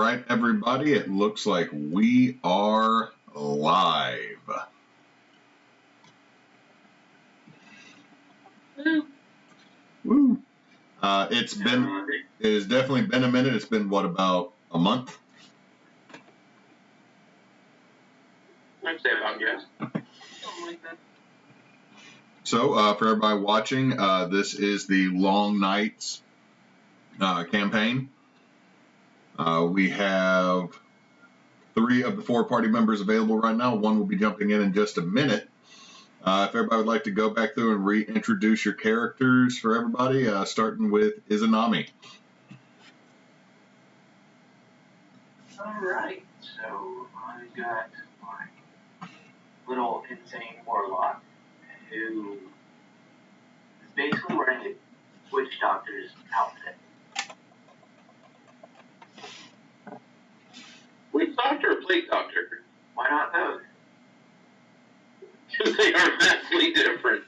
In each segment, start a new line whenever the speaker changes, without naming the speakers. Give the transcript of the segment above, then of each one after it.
right, everybody, it looks like we are live. Woo. It has definitely been a minute. It's been, what, about a month?
I'd say about, yes. Something like that.
So, for everybody watching, this is the Long Nights campaign. We have 3 of the 4 party members available right now. 1 will be jumping in just a minute. If everybody would like to go back through and reintroduce your characters for everybody, starting with Izanami.
Alright, so I've got my little insane warlock who is basically wearing a witch doctor's outfit. Witch doctor or plague doctor? Why not those? Because they are vastly different.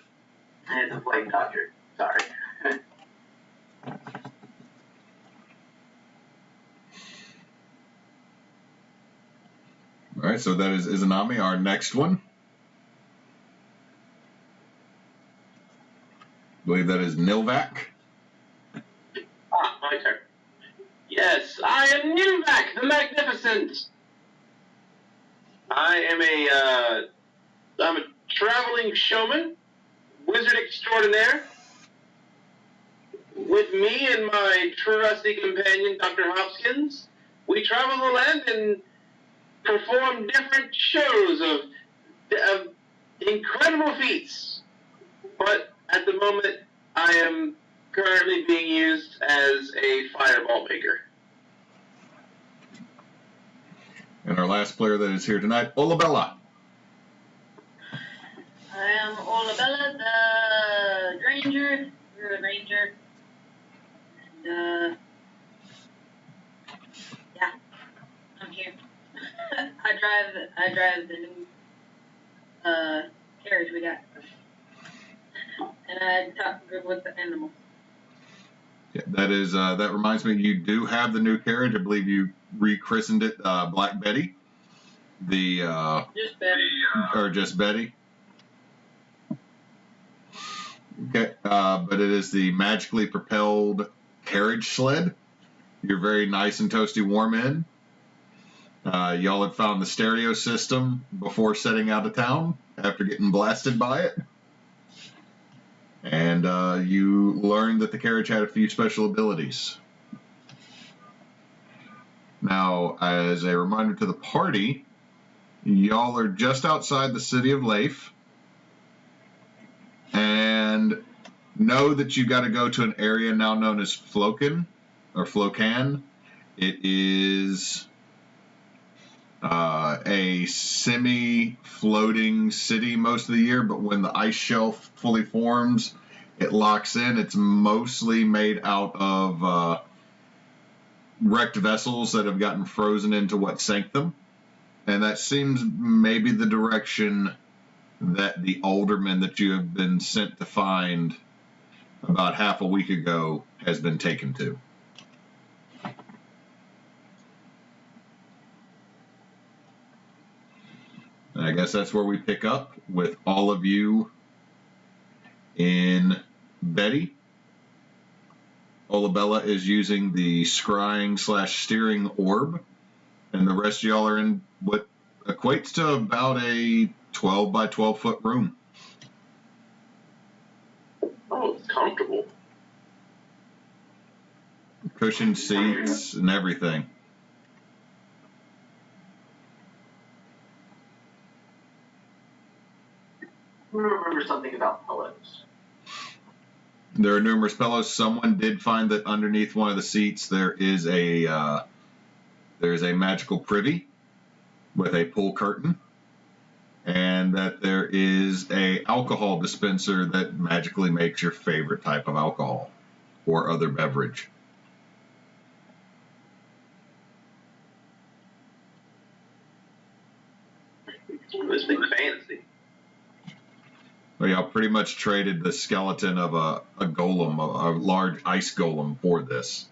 And it's a plague doctor. Sorry.
Alright, so that is Izanami, our next one. I believe that is Nilvac.
My turn. Yes, I am Nilvac the Magnificent. I'm a traveling showman, wizard extraordinaire. With me and my trusty companion, Dr. Hopkins, we travel the land and perform different shows of incredible feats. But at the moment, I am currently being used as a fireball maker.
And our last player that is here tonight, Olabella.
I am Olabella, the Ranger. You're a Ranger. And, yeah, I'm here. I drive the new carriage we got. And I talk good with the animals.
Yeah, that reminds me, you do have the new carriage. I believe you rechristened it Black Betty.
Just Betty.
Or just Betty. Okay, but it is the magically propelled carriage sled. You're very nice and toasty warm in. Y'all had found the stereo system before setting out of town after getting blasted by it. And you learned that the carriage had a few special abilities. Now, as a reminder to the party, y'all are just outside the city of Leif. And know that you got to go to an area now known as Flokan, or Flokan. It is a semi-floating city most of the year, but when the ice shelf fully forms, it locks in. It's mostly made out of wrecked vessels that have gotten frozen into what sank them. And that seems maybe the direction that the Alderman that you have been sent to find about half a week ago has been taken to. And I guess that's where we pick up with all of you in Betty. Olabella is using the scrying/steering orb, and the rest of y'all are in what equates to about a 12 by 12 foot room.
Oh, it's comfortable.
Cushioned seats and everything.
I remember something about pillows.
There are numerous pillows. Someone did find that underneath one of the seats there is a magical privy with a pull curtain, and that there is a alcohol dispenser that magically makes your favorite type of alcohol or other beverage.
This thing's fancy.
Well, y'all pretty much traded the skeleton of a golem, a large ice golem, for this.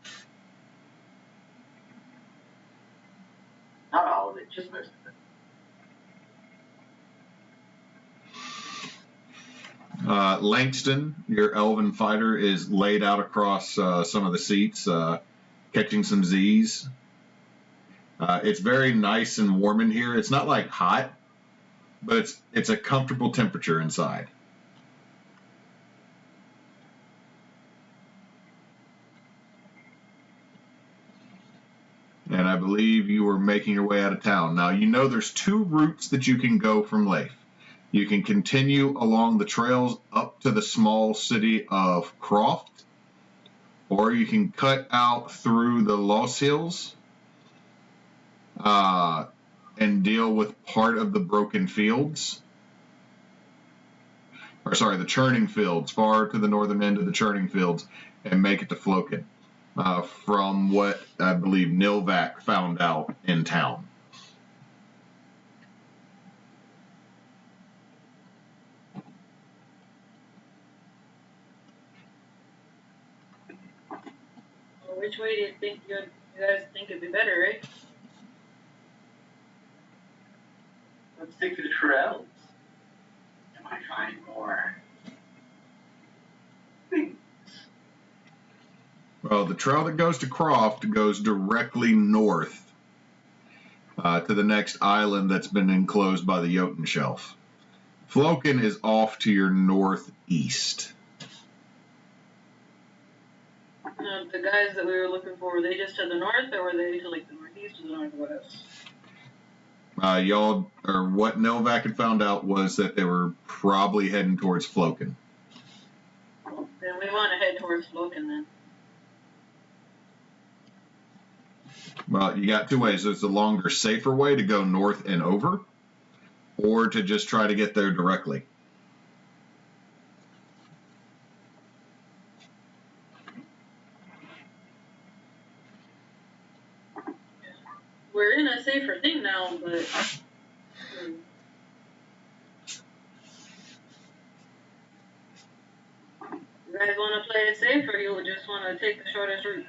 Langston, your elven fighter, is laid out across some of the seats, catching some Z's. It's very nice and warm in here. It's not like hot, but it's a comfortable temperature inside. And I believe you were making your way out of town. Now, you know there's two routes that you can go from Leif. You can continue along the trails up to the small city of Croft, or you can cut out through the Lost Hills and deal with part of the Broken Fields. Or sorry, the Churning Fields, far to the northern end of the Churning Fields, and make it to Flokan. From what I believe Nilvac found out in town.
Well, which way do you think you guys think it'd be better, right?
Let's stick to the trails. I might find more.
Well, the trail that goes to Croft goes directly north to the next island that's been enclosed by the Jotun Shelf. Flokan is off to your northeast.
The guys that we were looking for, were they just to the north, or were they to like the northeast or the northwest?
Y'all, or what Novak had found out was that they were probably heading towards Flokan.
Then we want to head towards Flokan then.
Well, you got two ways. There's a longer, safer way to go north and over, or to just try to get there directly.
We're in a safer thing now, but you guys want to play it safe, or you just want to take the shortest route?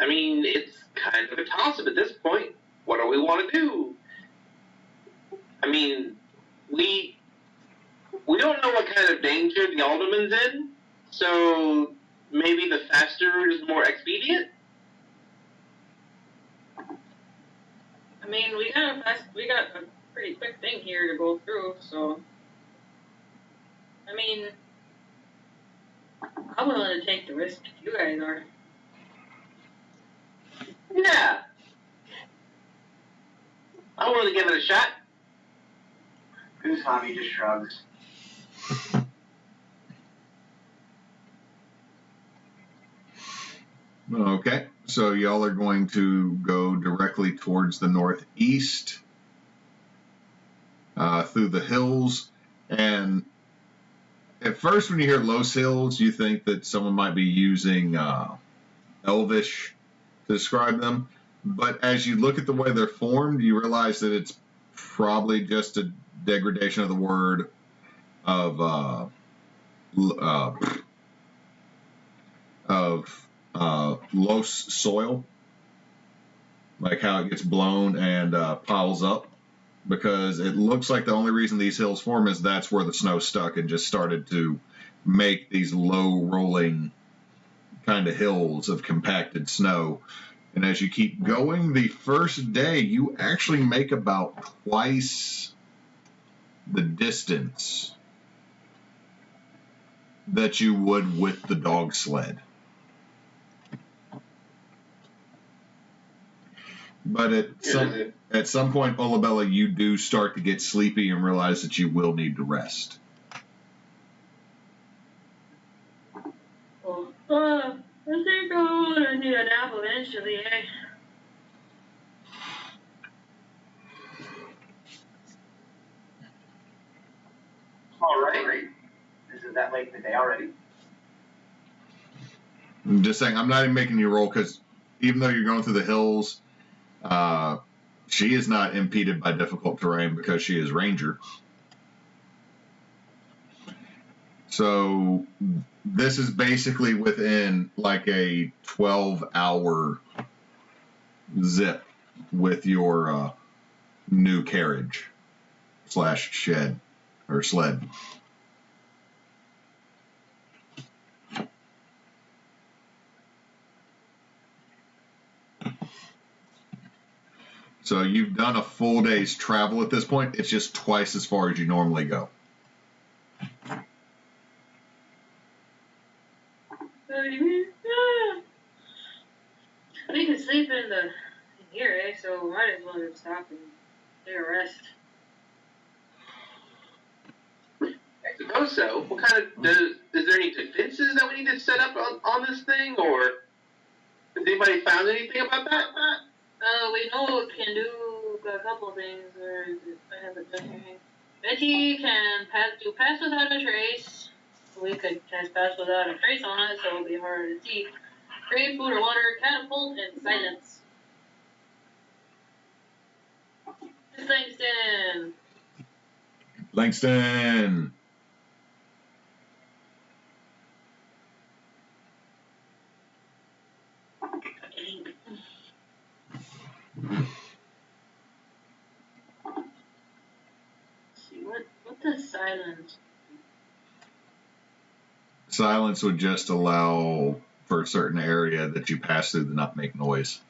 I mean, it's kind of a toss-up at this point. What do we want to do? I mean, we don't know what kind of danger the Alderman's in, so maybe the faster route is more expedient?
I mean, we got a pretty quick thing here to go through, so I mean, I'm willing to take the risk if you guys are.
Yeah. I'm willing to give it a shot.
Kusami just shrugs.
Okay, so y'all are going to go directly towards the northeast through the hills. And at first, when you hear Los Hills, you think that someone might be using Elvish to describe them. But as you look at the way they're formed, you realize that it's probably just a degradation of the word of Los soil, like how it gets blown and piles up, because it looks like the only reason these hills form is that's where the snow stuck and just started to make these low rolling kind of hills of compacted snow. And as you keep going, the first day you actually make about twice the distance that you would with the dog sled. But at some point, Olabella, you do start to get sleepy and realize that you will need to rest.
Well, I think I'm gonna need a nap eventually, eh?
All right. Is it that late in the day already?
I'm just saying, I'm not even making you roll because even though you're going through the hills, she is not impeded by difficult terrain because she is ranger. So this is basically within like a 12-hour zip with your new carriage / shed or sled. So you've done a full day's travel at this point. It's just twice as far as you normally go.
We can sleep in here, eh? So might as well just stop and take a rest.
I suppose so. What kind of is there any defenses that we need to set up on this thing, or has anybody found anything about that?
We know it can do a couple things. I have it done here. Betty can pass without a trace. We could cast pass without a trace on it, so it'll be harder to see. Create food or water, catapult, and silence. Langston.
Langston.
See what does silence?
Silence would just allow for a certain area that you pass through to not make noise.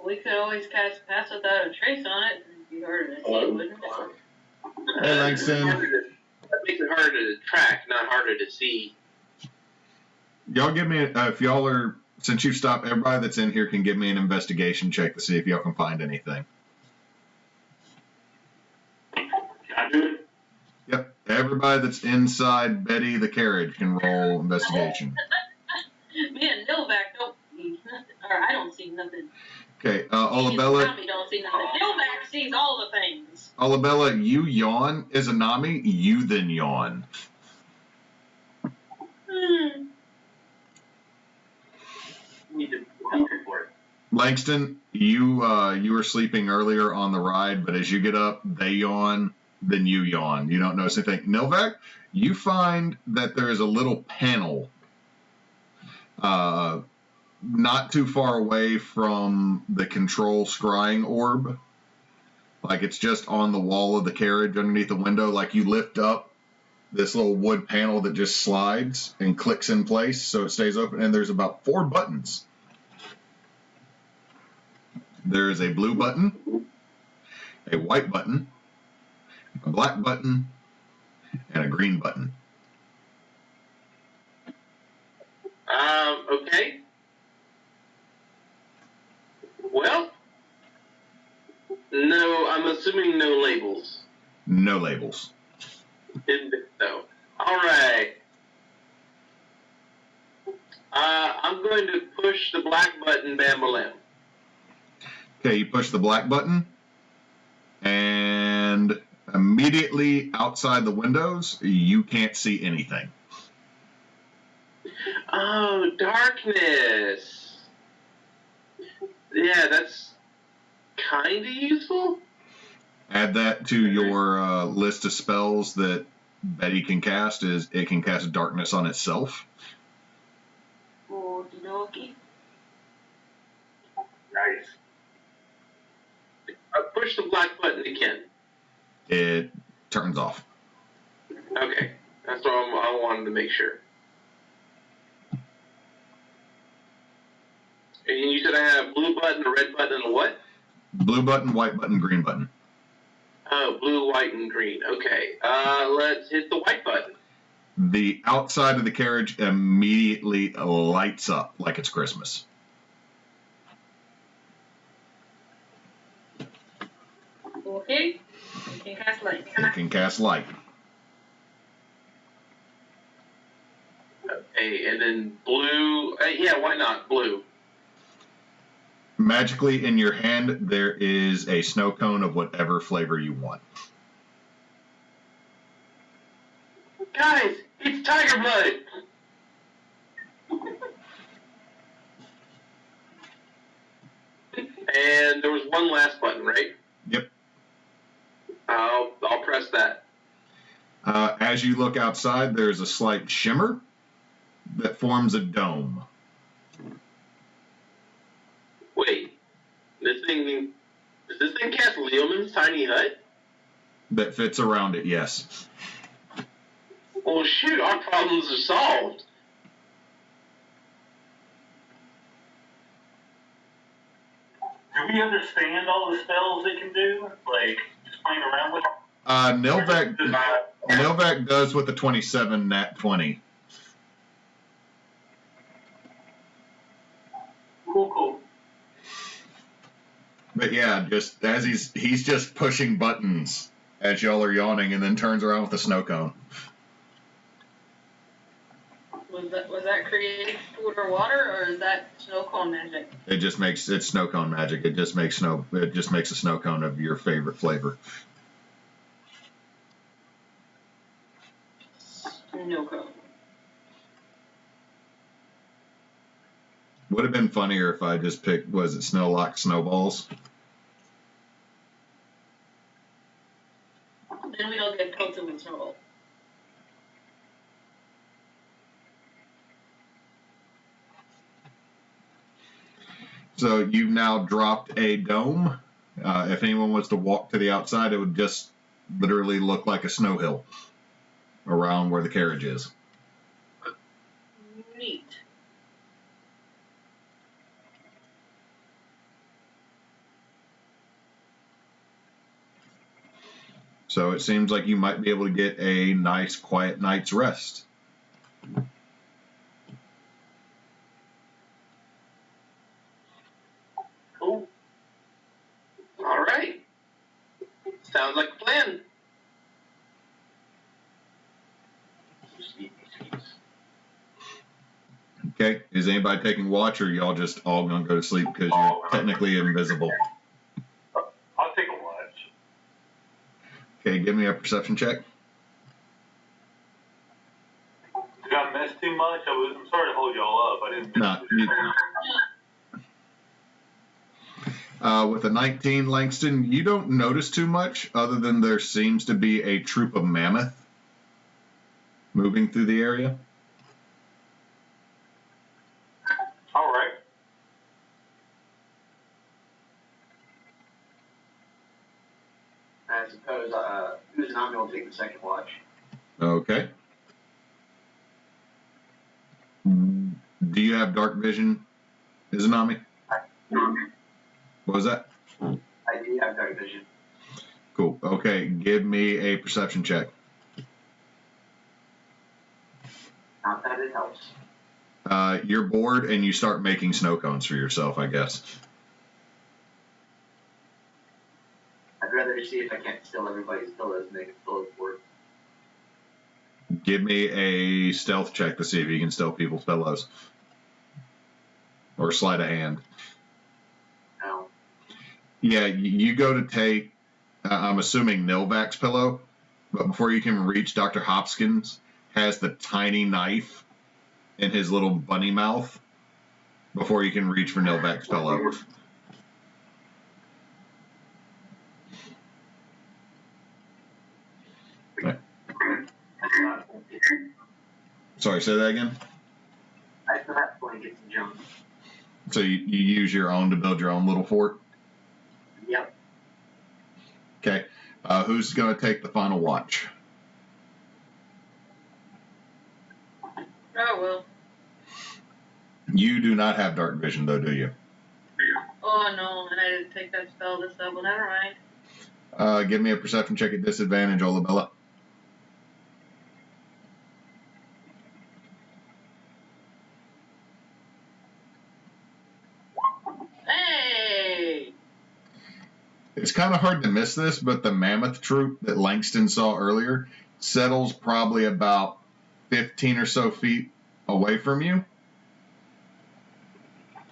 We could always cast pass without a trace on it. It'd be harder to see, wouldn't it?
Hey, Langston.
That makes it harder to track, not harder to see.
Y'all give me, if y'all are, since you've stopped, everybody that's in here can give me an investigation check to see if y'all can find anything.
I do it.
Yep. Everybody that's inside Betty the carriage can roll investigation.
Me and Novak don't see nothing. Or I don't see nothing.
Okay,
Olabella. Tommy don't see nothing. Novak sees all the things.
Olabella, you yawn. Izanami, you then yawn.
Need to help for it.
Langston, you were sleeping earlier on the ride, but as you get up, they yawn, then you yawn. You don't notice anything. Novak, you find that there is a little panel not too far away from the control scrying orb. Like it's just on the wall of the carriage underneath the window. Like you lift up this little wood panel that just slides and clicks in place so it stays open. And there's about 4 buttons. There is a blue button, a white button, a black button, and a green button.
Okay. Well, no, I'm assuming no labels.
No labels.
Didn't think so. All right. I'm going to push the black button, Bambalam.
Okay, you push the black button, and immediately outside the windows, you can't see anything.
Oh, darkness. Yeah, that's kind of useful.
Add that to your list of spells that Betty can cast. Is it can cast darkness on itself.
Okie dokie.
Nice.
Push the black button again.
It turns off.
Okay, that's what I wanted to make sure. And you said I had a blue button, a red button, and a what?
Blue button, white button, green button.
Oh, blue, white, and green. Okay, let's hit the white button.
The outside of the carriage immediately lights up like it's Christmas.
Okay. You can cast light.
You can cast light.
Okay, and then blue. Yeah, why not blue?
Magically in your hand, there is a snow cone of whatever flavor you want.
Guys, it's tiger blood. And there was one last button, right?
Yep.
I'll press that.
As as you look outside, there's a slight shimmer that forms a dome.
Wait, does this thing cast Leoman's tiny hut?
That fits around it, yes.
Well, shoot, our problems are solved.
Do we understand all the spells they can do? Like, just playing around with
Nilvac does with the 27 nat 20.
Cool.
But yeah, just as he's just pushing buttons as y'all are yawning, and then turns around with a snow cone.
Was that creating food or water, or is that snow cone magic?
It's snow cone magic. It just makes a snow cone of your favorite flavor.
Snow cone.
Would have been funnier if I just picked, was it Snowlock Snowballs?
Then we don't get pelted with snowball.
So you've now dropped a dome. If anyone was to walk to the outside, it would just literally look like a snow hill around where the carriage is.
Neat.
So it seems like you might be able to get a nice, quiet night's rest.
Cool. All right. Sounds like a plan.
Okay, is anybody taking watch, or y'all just all gonna go to sleep because you're technically invisible?
I'll take a watch.
Okay, give me a perception check.
Did I miss too much? I'm sorry to hold y'all up. I didn't miss
With a 19, Langston, you don't notice too much other than there seems to be a troop of mammoth moving through the area.
All right.
I suppose who's and I'm going to take the second watch.
Okay. Do you have dark vision, Izanami? What was that?
I do have dark vision.
Cool. Okay, give me a perception check.
Not that it helps.
You're bored and you start making snow cones for yourself, I guess.
I'd rather see if I can't steal everybody's pillows and make it pillow fort.
Give me a stealth check to see if you can steal people's pillows. Or sleight of hand.
No.
Yeah, you go to take, I'm assuming Nilvac's pillow, but before you can reach, Dr. Hopkins has the tiny knife in his little bunny mouth before you can reach for Nilvac's pillow. Sorry, say that again?
I still have blankets and junk.
So you use your own to build your own little fort?
Yep.
Okay. Who's going to take the final watch?
Oh, well.
You do not have dark vision, though, do you?
Oh, no, and I didn't take that spell this level. Never mind.
Give me a perception check at disadvantage, Olabella.
Hey!
It's kind of hard to miss this, but the mammoth troop that Langston saw earlier settles probably about 15 or so feet away from you.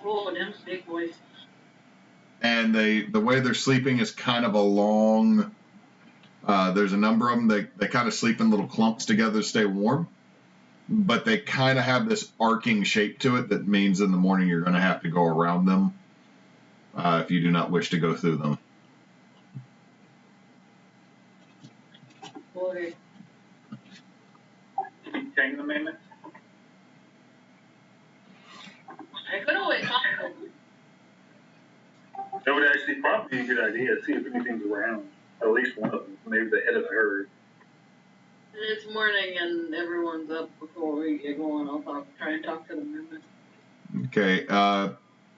Oh, them big boys.
And the way they're sleeping is kind of along. There's a number of them. They kind of sleep in little clumps together to stay warm. But they kind of have this arcing shape to it that means in the morning you're going to have to go around them if you do not wish to go through them.
Okay.
tame the mammoth?
I could always talk to them.
That would actually probably be a good idea. See if anything's around. At least one of them. Maybe the head of the herd.
It's morning and everyone's up before we get going. I'll try and talk to the mammoth.
Okay.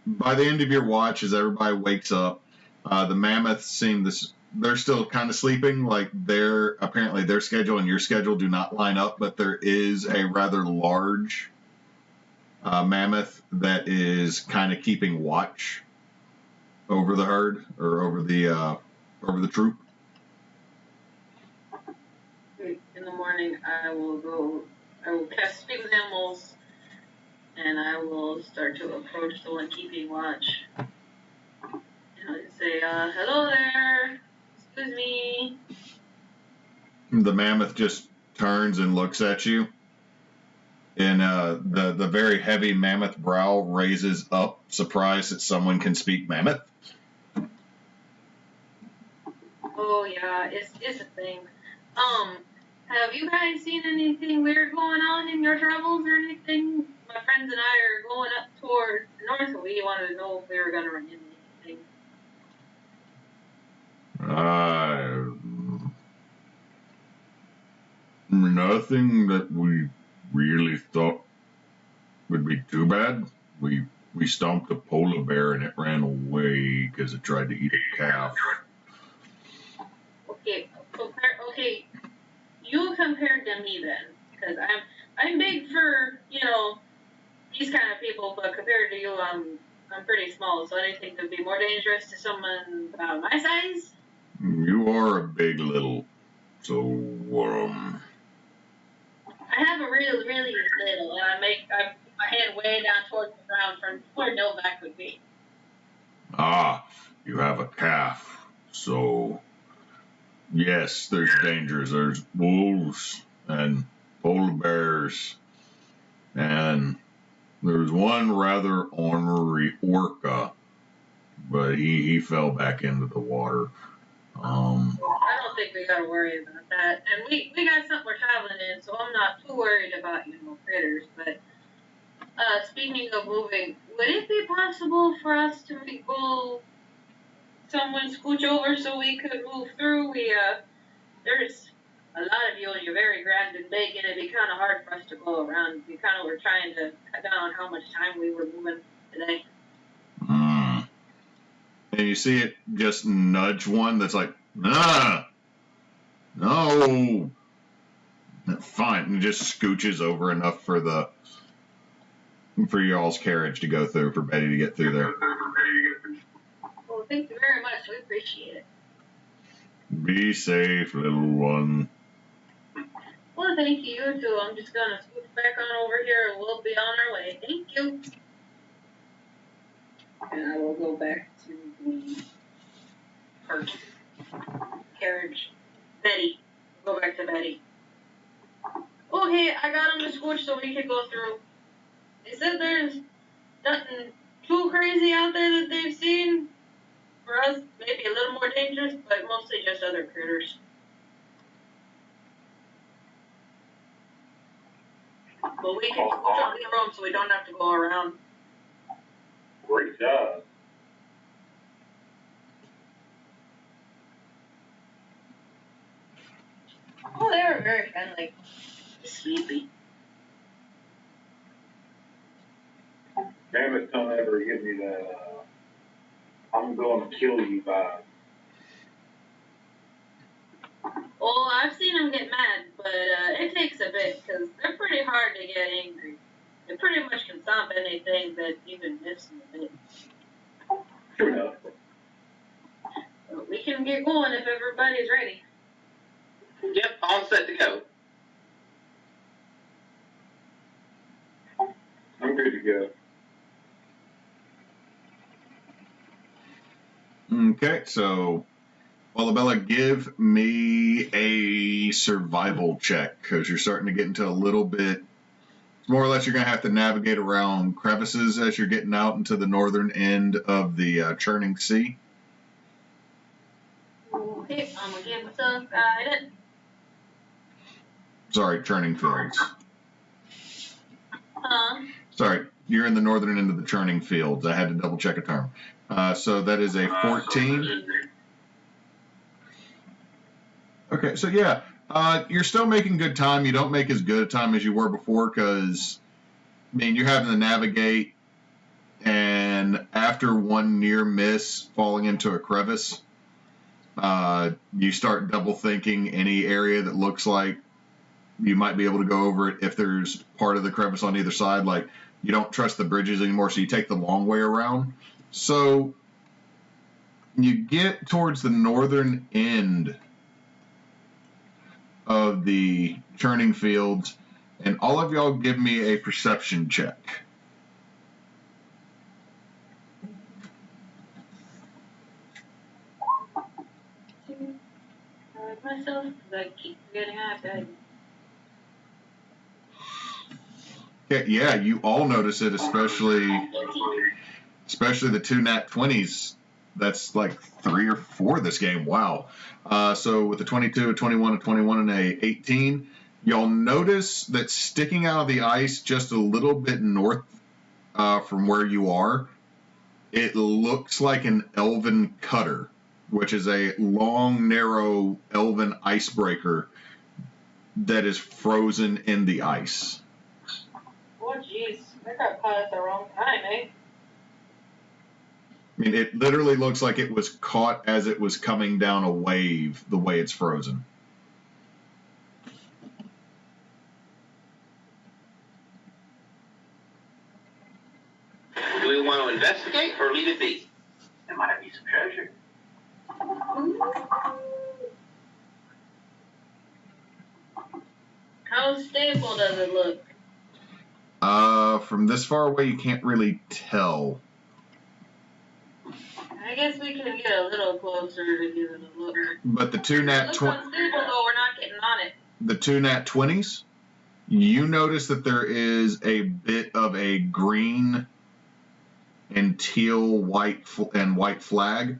By the end of your watch, as everybody wakes up, the mammoths seem this. They're still kind of sleeping. Like apparently their schedule and your schedule do not line up. But there is a rather large mammoth that is kind of keeping watch over the herd or over the troop.
In the morning, I will cast Speak with Animals, and I will start to approach the one keeping watch. And I'll say, hello there, excuse me.
The mammoth just turns and looks at you, and the very heavy mammoth brow raises up, surprised that someone can speak mammoth.
Oh yeah, it's a thing. Have you guys seen anything weird going on in your travels or anything? My friends and I are going up towards the north, so we wanted to know if we were going to run into anything.
Nothing that we really thought would be too bad. We stomped a polar bear and it ran away because it tried to eat a calf.
Okay, you compared to me then, because I'm big for these kind of people, but compared to you, I'm pretty small. So anything could be more dangerous to someone about my size.
You are a big little, so
I have a really little, and I put my hand way down towards the ground from where Novak would be.
You have a calf, so yes, there's dangers. There's wolves and polar bears, and there's one rather ornery orca, but he fell back into the water.
I don't think we gotta worry about that, and we got something we're traveling in, so I'm not too worried about critters. But speaking of moving, would it be possible for us to go someone scooch over so we could move through? There's a lot of you and you're very grand and big, and it'd be kind of hard for us to go around. We kind of were trying to cut down on how much time we were moving today.
And you see it just nudge one that's like, no. Fine, and just scooches over enough for y'all's carriage to go through, for Betty to get through there.
Well, thank you very much. We appreciate it.
Be safe, little one.
Well, thank you, you too. I'm just gonna scoot back on over here and we'll be on our way. Thank you. And I will go back to the carriage. Betty. Go back to Betty. Okay, I got them to scooch so we can go through. They said there's nothing too crazy out there that they've seen. For us, maybe a little more dangerous, but mostly just other critters. But we can scooch up the road so we don't have to go around.
Great job.
Oh, they were very friendly. Sleepy.
Mammoth don't ever give me that, I'm going to kill you vibe.
Well, I've seen them get mad, but it takes a bit because they're pretty hard to get angry. They pretty much can stomp anything that even miffs them a bit.
True enough.
But we can get going if everybody's ready.
Yep, all set to go.
I'm good to go.
Okay, so Bella, give me a survival check, because you're starting to get into a little bit. More or less, you're going to have to navigate around crevices as you're getting out into the northern end of the churning sea.
Okay, I'm going to give myself guidance.
Sorry, churning fields. Sorry, you're in the northern end of the churning fields. I had to double check a term. So that is a 14. Okay, so yeah, you're still making good time. You don't make as good a time as you were before because, I mean, you're having to navigate, and after one near miss falling into a crevice, you start double thinking any area that looks like you might be able to go over it if there's part of the crevice on either side. Like, you don't trust the bridges anymore, so you take the long way around. So you get towards the northern end of the churning fields, and all of y'all give me a perception check.
Myself, because I keep forgetting I have to.
Okay, yeah, you all notice it, especially the two nat 20s. That's like 3 or 4 this game. Wow. So with the 22, a 21, a 21, and a 18, y'all notice that sticking out of the ice just a little bit north from where you are, it looks like an elven cutter, which is a long, narrow elven icebreaker that is frozen in the ice.
Oh, jeez. I got caught at the wrong time, eh?
I mean, it literally looks like it was caught as it was coming down a wave, the way it's frozen.
Do we want to investigate or leave it be?
There might be some treasure.
How stable does it look?
From this far away, you can't really tell.
I guess we can get a little closer to give it a look.
But the two
It
nat
looks
20,
unstable, though. We're not getting on it.
the two nat 20s, you notice that there is a bit of a green and teal white flag,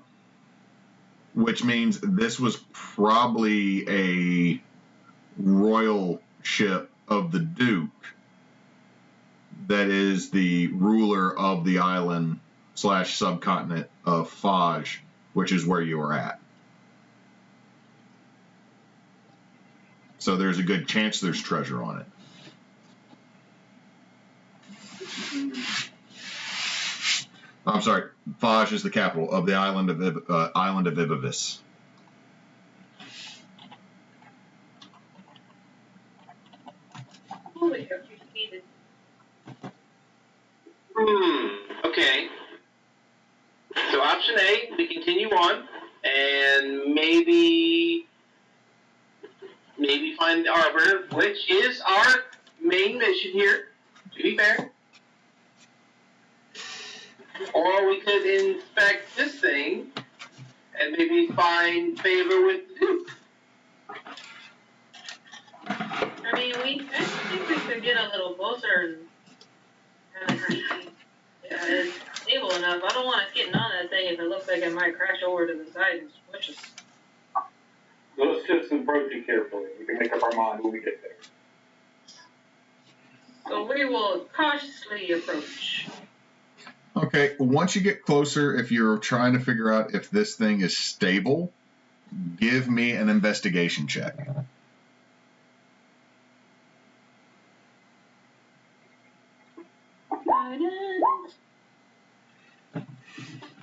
which means this was probably a royal ship of the Duke that is the ruler of the island / subcontinent of Faj, which is where you are at. So there's a good chance there's treasure on it. I'm sorry, Faj is the capital of the island of Ibavis.
Holy crap, you speeded.
Okay. So option A, we continue on and maybe find the arbiter, which is our main mission here, to be fair. Or we could inspect this thing and maybe find favor with the Duke.
I mean, I think we could get a little closer and see. Yeah, it's stable enough. I don't want us getting on that thing if it looks like it might crash over to the side and squish us.
Let's just approach it carefully. We can make up our mind when we get there.
So we will cautiously approach.
Okay, once you get closer, if you're trying to figure out if this thing is stable, give me an investigation check.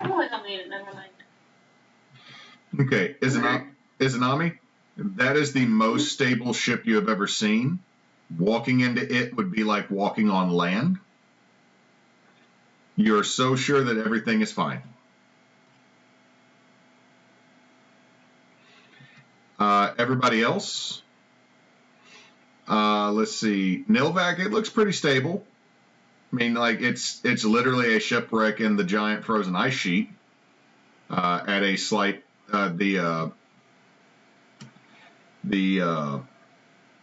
Oh, I don't need it. Never mind.
Okay, Izanami, that is the most stable ship you have ever seen. Walking into it would be like walking on land. You're so sure that everything is fine. Everybody else? Let's see. Nilvac, it looks pretty stable. I mean, like, it's literally a shipwreck in the giant frozen ice sheet. At a slight, the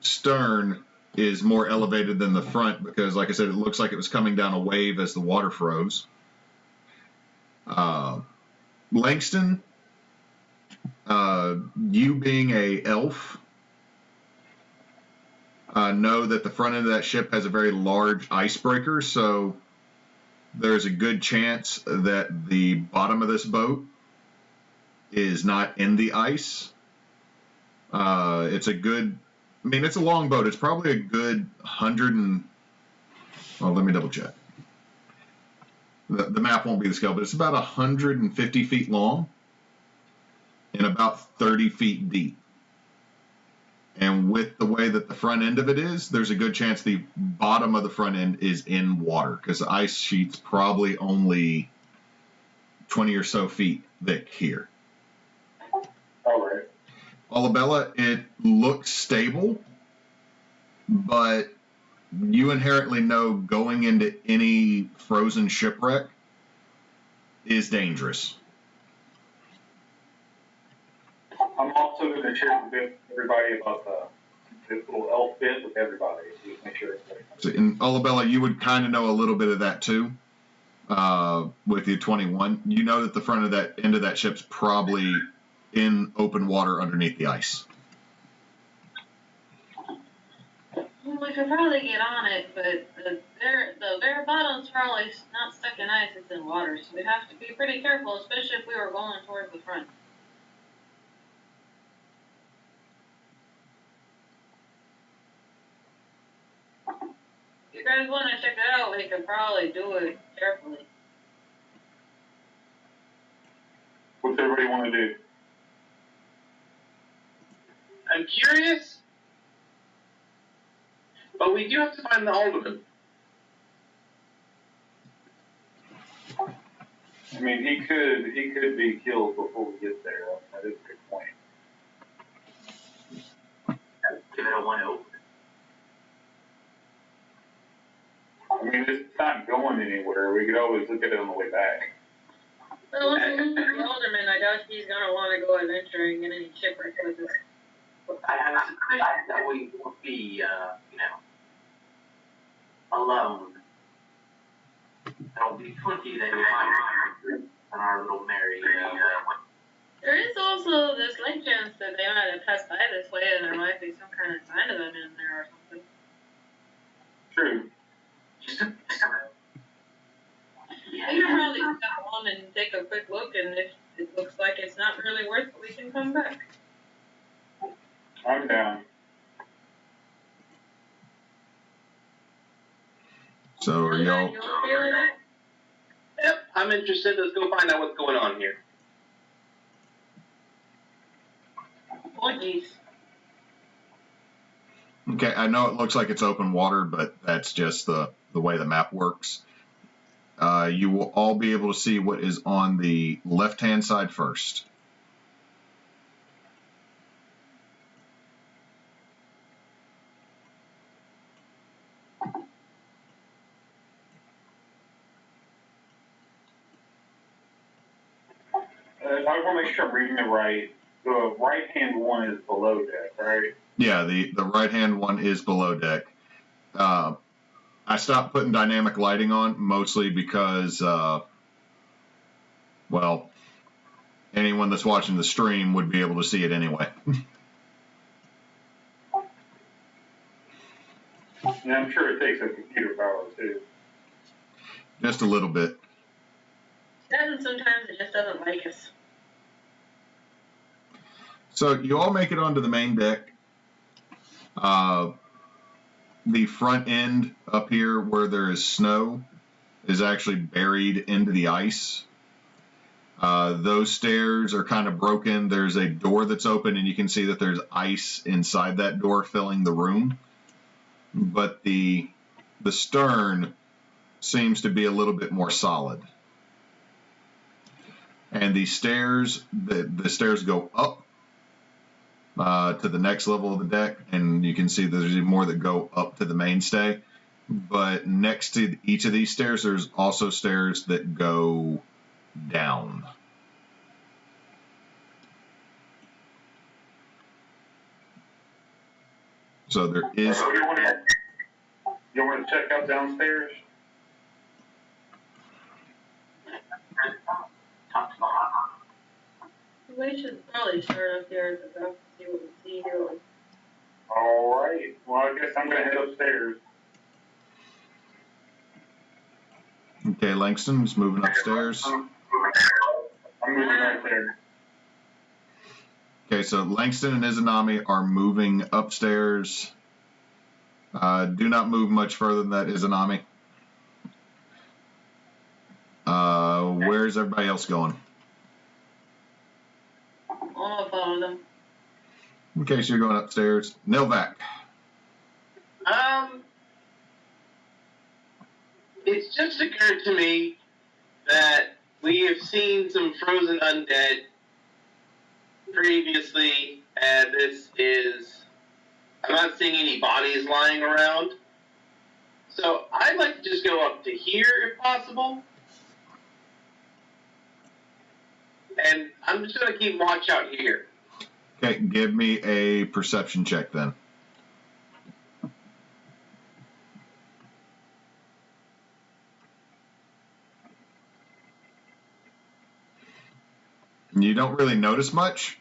stern is more elevated than the front because, like I said, it looks like it was coming down a wave as the water froze. Langston, you being a elf, know that the front end of that ship has a very large icebreaker, so there's a good chance that the bottom of this boat is not in the ice. It's a long boat. It's probably a good 100 and, well, let me double check. The map won't be the scale, but it's about 150 feet long and about 30 feet deep. And with the way that the front end of it is, there's a good chance the bottom of the front end is in water because the ice sheet's probably only 20 or so feet thick here.
All right.
Alabella, it looks stable, but you inherently know going into any frozen shipwreck is dangerous.
I'm also going to share with everybody about the little elf bit with everybody. Just make sure it's
So in Alabella, you would kind of know a little bit of that too. With your 21, you know that the front of that end of that ship's probably in open water underneath the ice.
Well, we could probably get on it, but the bare bottom's probably not stuck in ice, it's in water, so we'd have to be pretty careful, especially if we were going towards the front. If you guys want to check it out, we could probably do it carefully.
What's everybody want to do?
I'm curious, but we do have to find the Alderman.
I mean, he could be killed before we get there. That is a good point.
Give it a 1 over.
I mean, it's not going anywhere. We could always look at it on the way back.
Well, once we meet the Alderman, I doubt he's gonna want to go adventuring in any shipwreck with us.
I have a suspicion that we won't be, alone. There'll be 20 that we find on our little merry,
There is also this slight chance that they might have passed by this way and there might be some kind of sign of them in there or something.
True.
just a
We can probably step on and take a quick look, and if it looks like it's not really worth it, we can come back.
I'm down.
So are y'all?
You feeling it?
Yep, I'm interested. Let's go find out what's going on here.
Oh, jeez.
Okay, I know it looks like it's open water, but that's just the way the map works. You will all be able to see what is on the left-hand side first.
I want to make sure I'm reading it right. The right-hand one is below deck, right?
Yeah, the right-hand one is below deck. I stopped putting dynamic lighting on mostly because, well, anyone that's watching the stream would be able to see it anyway.
And I'm sure it takes a computer power too.
Just a little bit.
And sometimes it just doesn't like us.
So you all make it onto the main deck. The front end up here where there is snow is actually buried into the ice. Those stairs are kind of broken. There's a door that's open and you can see that there's ice inside that door filling the room. But the stern seems to be a little bit more solid. And the stairs go up to the next level of the deck, and you can see there's even more that go up to the mainstay. But next to each of these stairs, there's also stairs that go down. So there is.
So you want to check out downstairs?
We should probably start up here at the top to see what we see here.
All right. Well, I guess I'm gonna head upstairs.
Okay, Langston's moving upstairs.
I'm moving right there.
Okay, so Langston and Izanami are moving upstairs. Do not move much further than that, Izanami. Where's everybody else going?
I'll follow them.
Okay, so you're going upstairs. Nilvac.
It's just occurred to me that we have seen some frozen undead previously, and I'm not seeing any bodies lying around. So I'd like to just go up to here if possible. And I'm just going to keep watch out here.
Okay, give me a perception check then. You don't really notice much,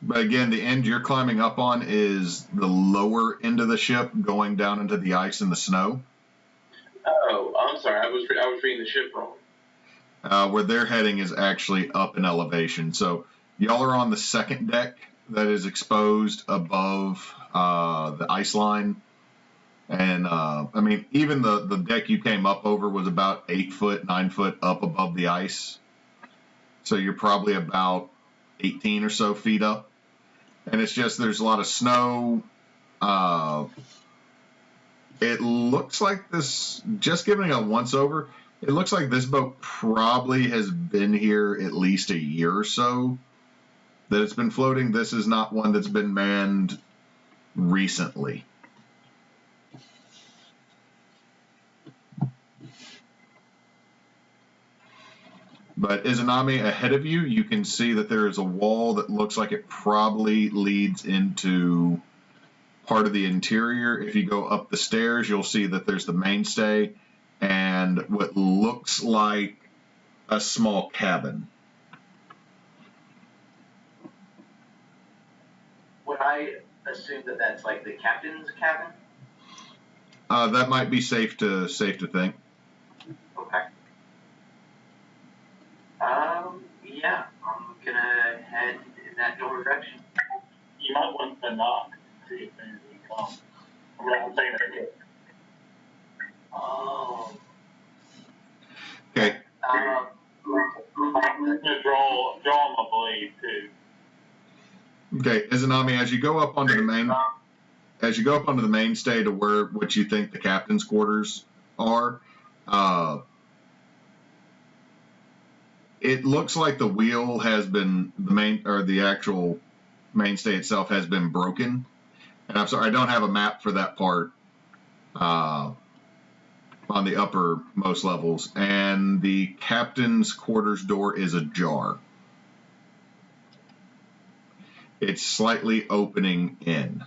but again, the end you're climbing up on is the lower end of the ship, going down into the ice and the snow.
Oh, I'm sorry. I was reading the ship wrong.
Where they're heading is actually up in elevation. So y'all are on the second deck that is exposed above the ice line. And I mean, even the deck you came up over was about 8 foot, 9 foot up above the ice. So you're probably about 18 or so feet up. And it's just, there's a lot of snow. It looks like this, just giving a once over, it looks like this boat probably has been here at least a year or so that it's been floating. This is not one that's been manned recently. But Izanami, ahead of you, you can see that there is a wall that looks like it probably leads into part of the interior. If you go up the stairs, you'll see that there's the mainstay and what looks like a small cabin.
Would I assume that that's like the captain's cabin?
That might be safe to think.
Okay. Yeah, I'm gonna head in that door direction.
You might want to knock and see if anything comes. I'm saying that again.
Oh.
Okay.
I'm gonna draw my blade too.
Okay, Izanami, as you go up onto the mainstay to where what you think the captain's quarters are, it looks like the wheel has been the actual mainstay itself has been broken. And I'm sorry, I don't have a map for that part on the uppermost levels. And the captain's quarters door is ajar. It's slightly opening in.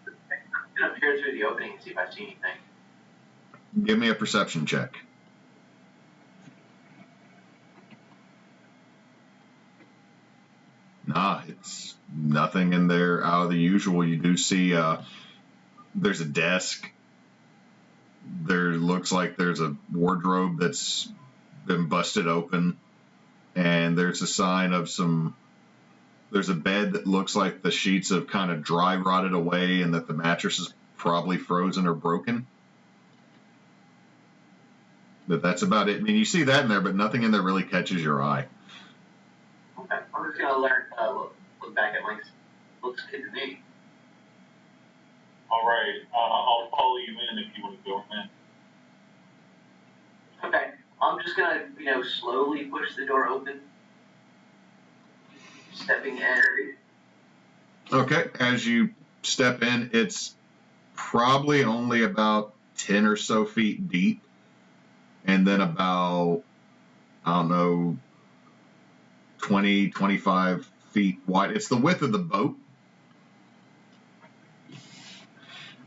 I'm gonna peer through the opening and see if I see anything.
Give me a perception check. Nah, it's nothing in there out of the usual. You do see there's a desk. There looks like there's a wardrobe that's been busted open. And there's a sign of there's a bed that looks like the sheets have kind of dry rotted away and that the mattress is probably frozen or broken. But that's about it. I mean, you see that in there, but nothing in there really catches your eye.
Okay, I'm just gonna look back at Links. Looks good to me.
All right, I'll follow you in if you want to go in.
Okay, I'm just gonna, slowly push the door open. Stepping in.
Okay, as you step in, it's probably only about 10 or so feet deep. And then about, 20, 25 feet wide. It's the width of the boat.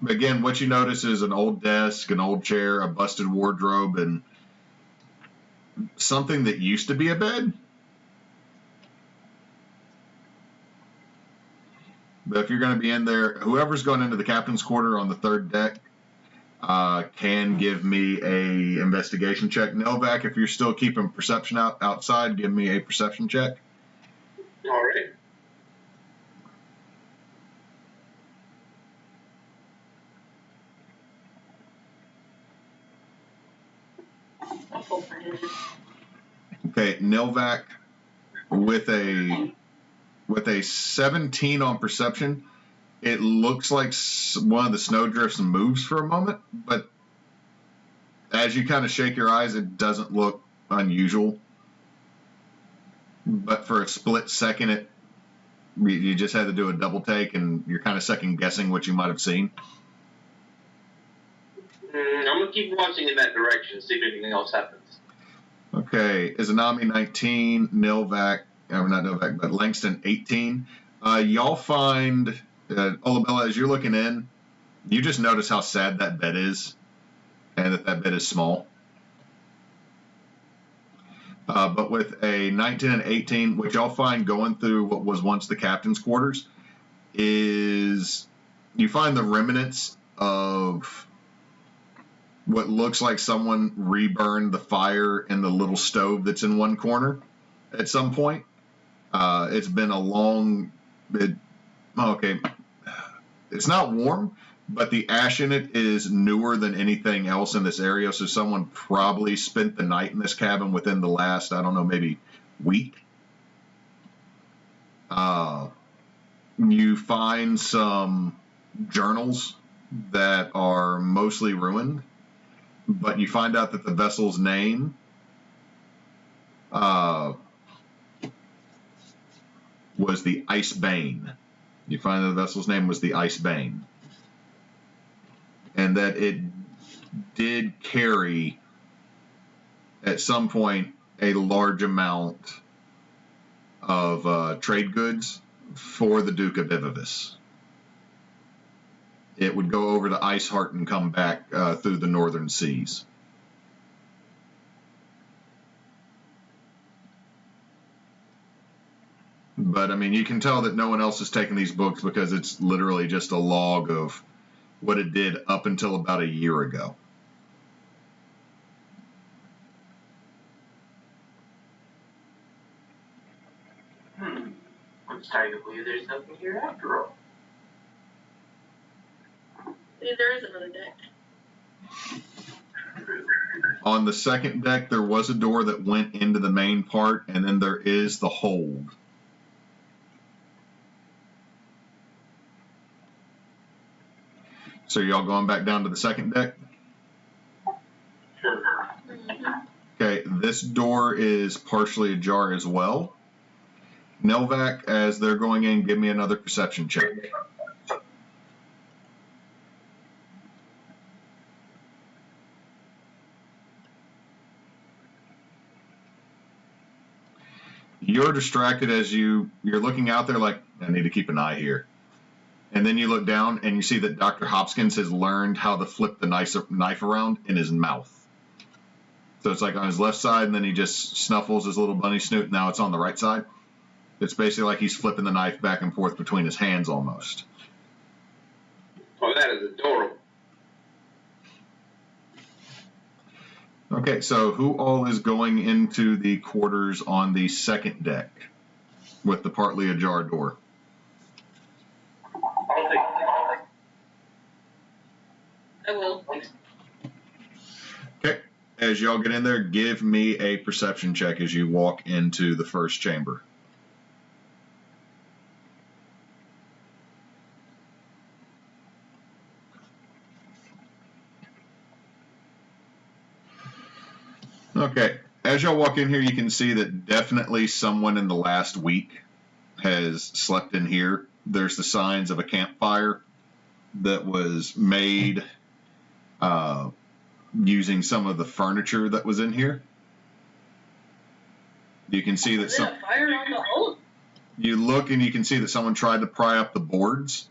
But again, what you notice is an old desk, an old chair, a busted wardrobe, and something that used to be a bed. But if you're going to be in there, whoever's going into the captain's quarter on the third deck can give me a investigation check. Novak, if you're still keeping perception outside, give me a perception check.
All right.
Okay, Novak with a 17 on perception. It looks like one of the snowdrifts moves for a moment, but as you kind of shake your eyes, it doesn't look unusual. But for a split second, you just had to do a double take, and you're kind of second guessing what you might have seen.
I'm gonna keep watching in that direction, see if anything else happens.
Okay, Izanami 19, not Novak, but Langston 18. Y'all find, Olabella, as you're looking in, you just notice how sad that bed is, and that bed is small. But with a 19 and 18, what y'all find going through what was once the captain's quarters is you find the remnants of what looks like someone reburned the fire in the little stove that's in one corner at some point. It's been a long... It's not warm, but the ash in it is newer than anything else in this area, so someone probably spent the night in this cabin within the last, I don't know, maybe week. You find some journals that are mostly ruined, but you find out that the vessel's name was the Ice Bane. You find that the vessel's name was the Ice Bane. And that it did carry, at some point, a large amount of trade goods for the Duke of Ivavis. It would go over to Iceheart and come back through the northern seas. But, I mean, you can tell that no one else has taken these books because it's literally just a log of what it did up until about a year ago.
I'm starting to believe there's something here after all.
There is another deck.
On the second deck, there was a door that went into the main part, and then there is the hold. So y'all going back down to the second deck?
Sure.
Mm-hmm.
Okay, this door is partially ajar as well. Novak, as they're going in, give me another perception check. You're distracted as you're looking out there like, I need to keep an eye here. And then you look down and you see that Dr. Hopkins has learned how to flip the knife around in his mouth. So it's like on his left side, and then he just snuffles his little bunny snoot. Now it's on the right side. It's basically like he's flipping the knife back and forth between his hands almost.
Oh, that is adorable.
Okay, so who all is going into the quarters on the second deck with the partly ajar door?
I'll take it.
I will.
Okay, as y'all get in there, give me a perception check as you walk into the first chamber. Okay, as y'all walk in here, you can see that definitely someone in the last week has slept in here. There's the signs of a campfire that was made using some of the furniture that was in here. You can see that
Is it a fire on the hold?
you look and you can see that someone tried to pry up the boards,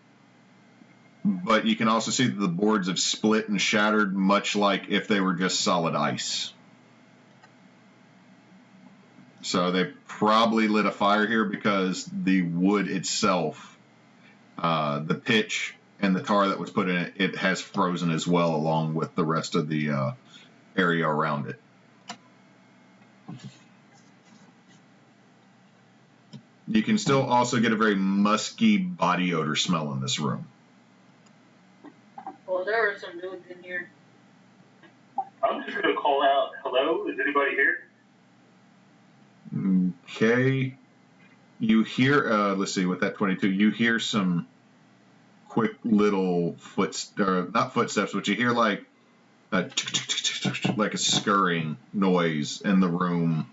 but you can also see that the boards have split and shattered, much like if they were just solid ice. So they probably lit a fire here because the wood itself The pitch and the tar that was put in it, it has frozen as well, along with the rest of the area around it. You can still also get a very musky body odor smell in this room.
Well, there were some dudes in here.
I'm just gonna call out, hello, is anybody here?
Okay. You hear, let's see, with that 22, you hear some quick little not footsteps, but you hear like a scurrying noise in the room.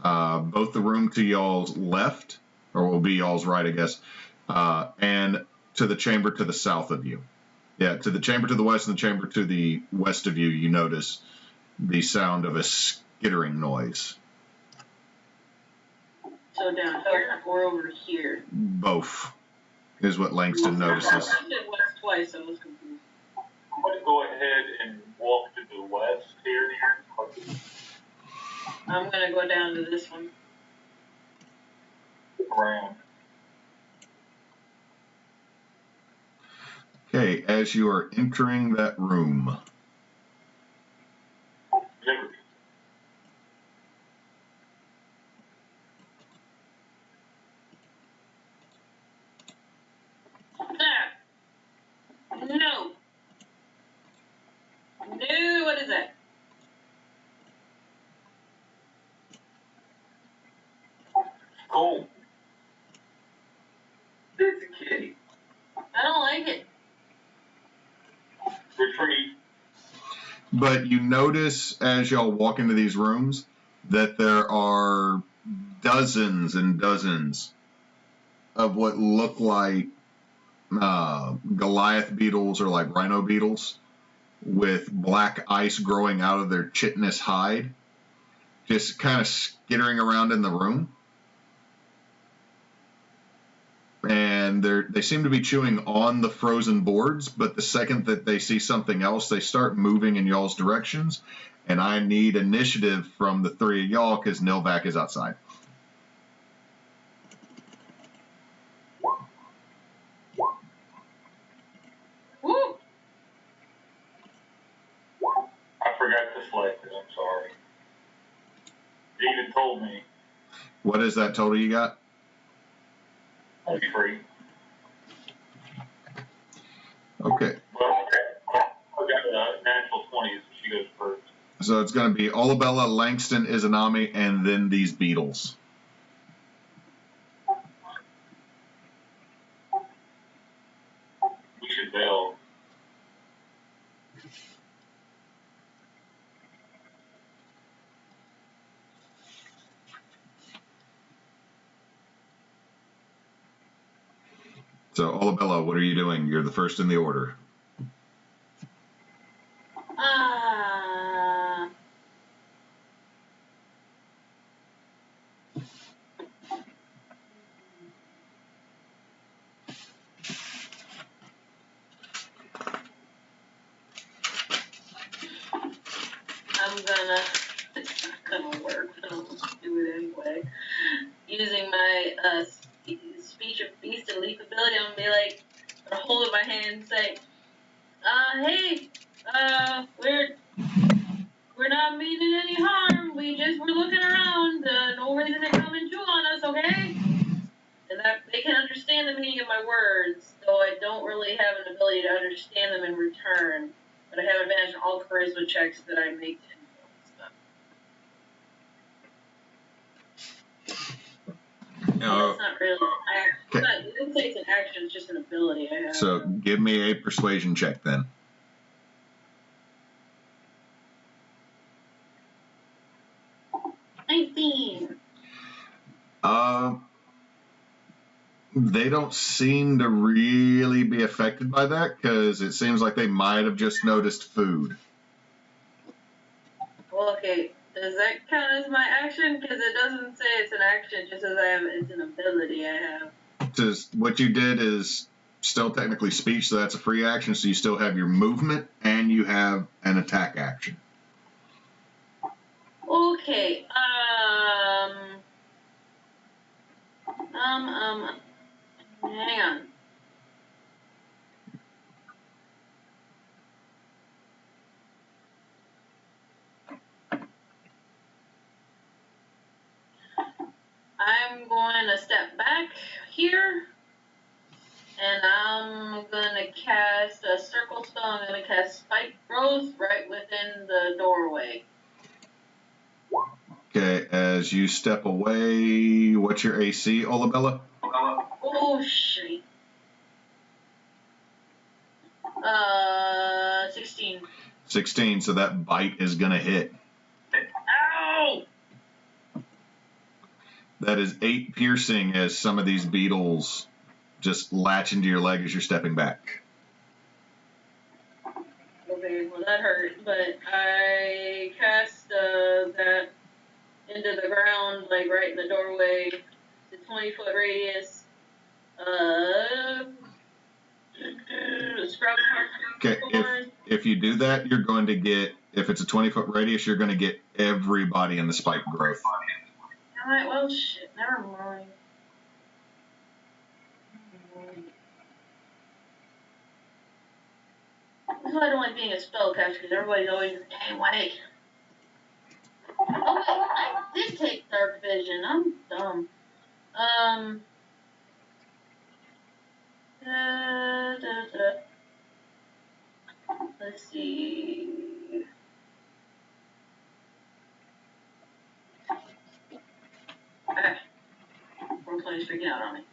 Both the room to y'all's left, or will be y'all's right, I guess, and to the chamber to the south of you. Yeah, to the chamber to the west and the chamber to the west of you, you notice the sound of a skittering noise.
So down here or over here?
Both is what Langston notices.
I did west twice, so I was confused.
I'm gonna go ahead and walk to the west here.
I'm gonna go down to this one.
Around.
Okay, as you are entering that room,
Liberty.
Ah! No! No, what is that?
Cool.
It's a kitty.
I don't like it.
Retreat.
but you notice as y'all walk into these rooms that there are dozens and dozens of what look like Goliath beetles or like rhino beetles with black ice growing out of their chitinous hide, just kind of skittering around in the room. And they seem to be chewing on the frozen boards, but the second that they see something else, they start moving in y'all's directions. And I need initiative from the three of y'all because Nilvac is outside.
Woo!
I forgot to select it, I'm sorry. They even told me.
What is that total you got?
23.
Okay.
Well, I forgot the natural 20s, she goes first.
So it's going to be Olabella, Langston, Izanami, and then these beetles.
We should bail.
So Olabella, what are you doing? You're the first in the order.
It's not gonna work, but I'll just do it anyway. Using my speech of beast and leap ability, I'm gonna be like, I'm gonna hold up my hand and say, hey, we're not meaning any harm. We just were looking around. No reason to come and chew on us, okay? And that they can understand the meaning of my words, though I don't really have an ability to understand them in return. But I have advantage on all charisma checks that I make to influence them. It's not really an action. You didn't say it's an action, it's just an ability I have.
So give me a persuasion check then. They don't seem to really be affected by that because it seems like they might have just noticed food.
Well, okay. Does that count as my action? Because it doesn't say it's an action, it just says it's an ability I have.
Because what you did is still technically speech, so that's a free action, so you still have your movement and you have an attack action.
Okay, hang on. I'm going to step back here, and I'm gonna cast a circle spell. I'm gonna cast Spike Growth right within the doorway.
Okay, as you step away, what's your AC, Olabella?
Oh shit. 16.
16, so that bite is gonna hit.
Ow!
That is 8 piercing as some of these beetles just latch into your leg as you're stepping back.
Okay, well that hurt, but I cast that into the ground, like right in the doorway. It's a 20-foot radius. Sprouts
Okay, if you do that, you're going to get, if it's a 20-foot radius, you're going to get everybody in the spike growth.
Alright, well shit, never mind. That's why I don't like being a spellcaster, because everybody's always the same way. Oh wait, I did take dark vision. I'm dumb. Let's see. Okay. Brooklyn's freaking out on me.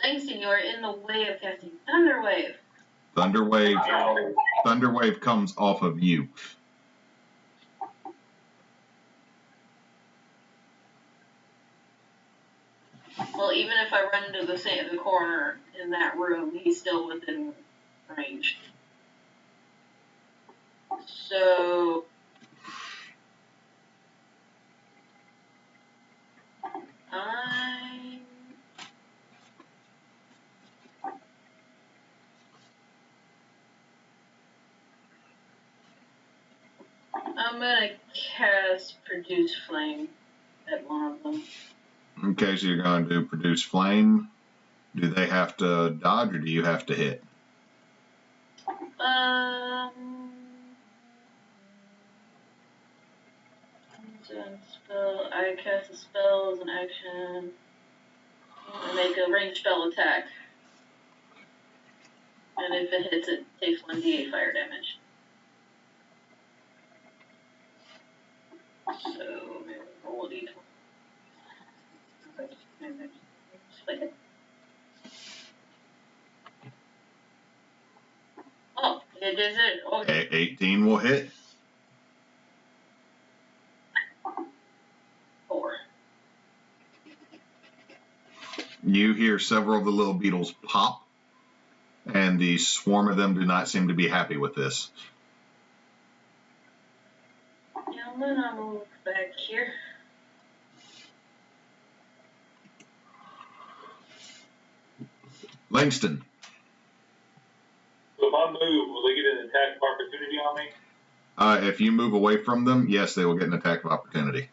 Langston, you are in the way of casting Thunderwave.
Thunderwave comes off of you.
Well, even if I run to the corner in that room, he's still within range. So I'm gonna cast Produce Flame at one of them.
Okay, so you're going to produce flame. Do they have to dodge or do you have to hit?
Spell. I cast a spell as an action. I make a ranged spell attack. And if it hits, it takes 1d8 fire damage. So, maybe roll a d12. Oh, it is it. Okay.
18 will hit.
4.
You hear several of the little beetles pop, and the swarm of them do not seem to be happy with this.
Yeah, I'm gonna move back here.
Langston.
So if I move, will they get an attack of opportunity on me?
If you move away from them, yes, they will get an attack of opportunity.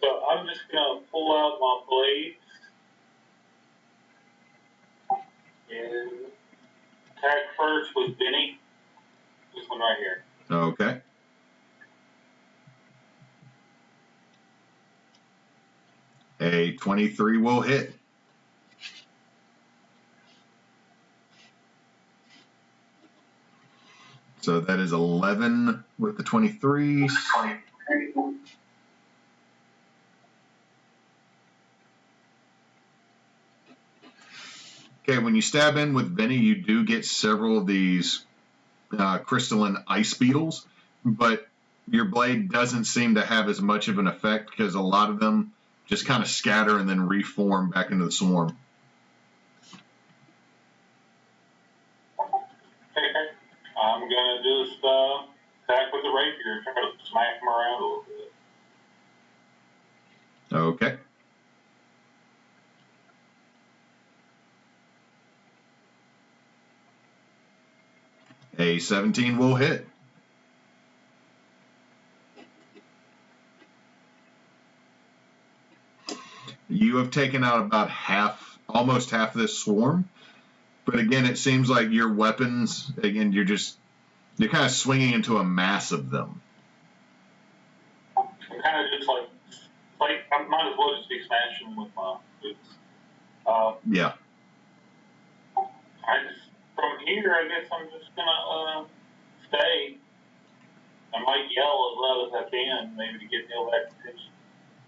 So I'm just going to pull out my blades and attack first with Benny. This one right here.
Okay. A 23 will hit. So that is 11 with the 23. Okay, when you stab in with Benny, you do get several of these crystalline ice beetles, but your blade doesn't seem to have as much of an effect because a lot of them just kind of scatter and then reform back into the swarm.
Okay. I'm going to just attack with the rapier and try to smack them around a little bit.
Okay. A 17 will hit. You have taken out about almost half this swarm. But again, it seems like your weapons, again, you're kind of swinging into a mass of them.
like, I might as well just be smashing with my boots.
Yeah.
From here, I guess I'm just gonna, stay. I might yell as loud as I can, maybe to get Novak's attention.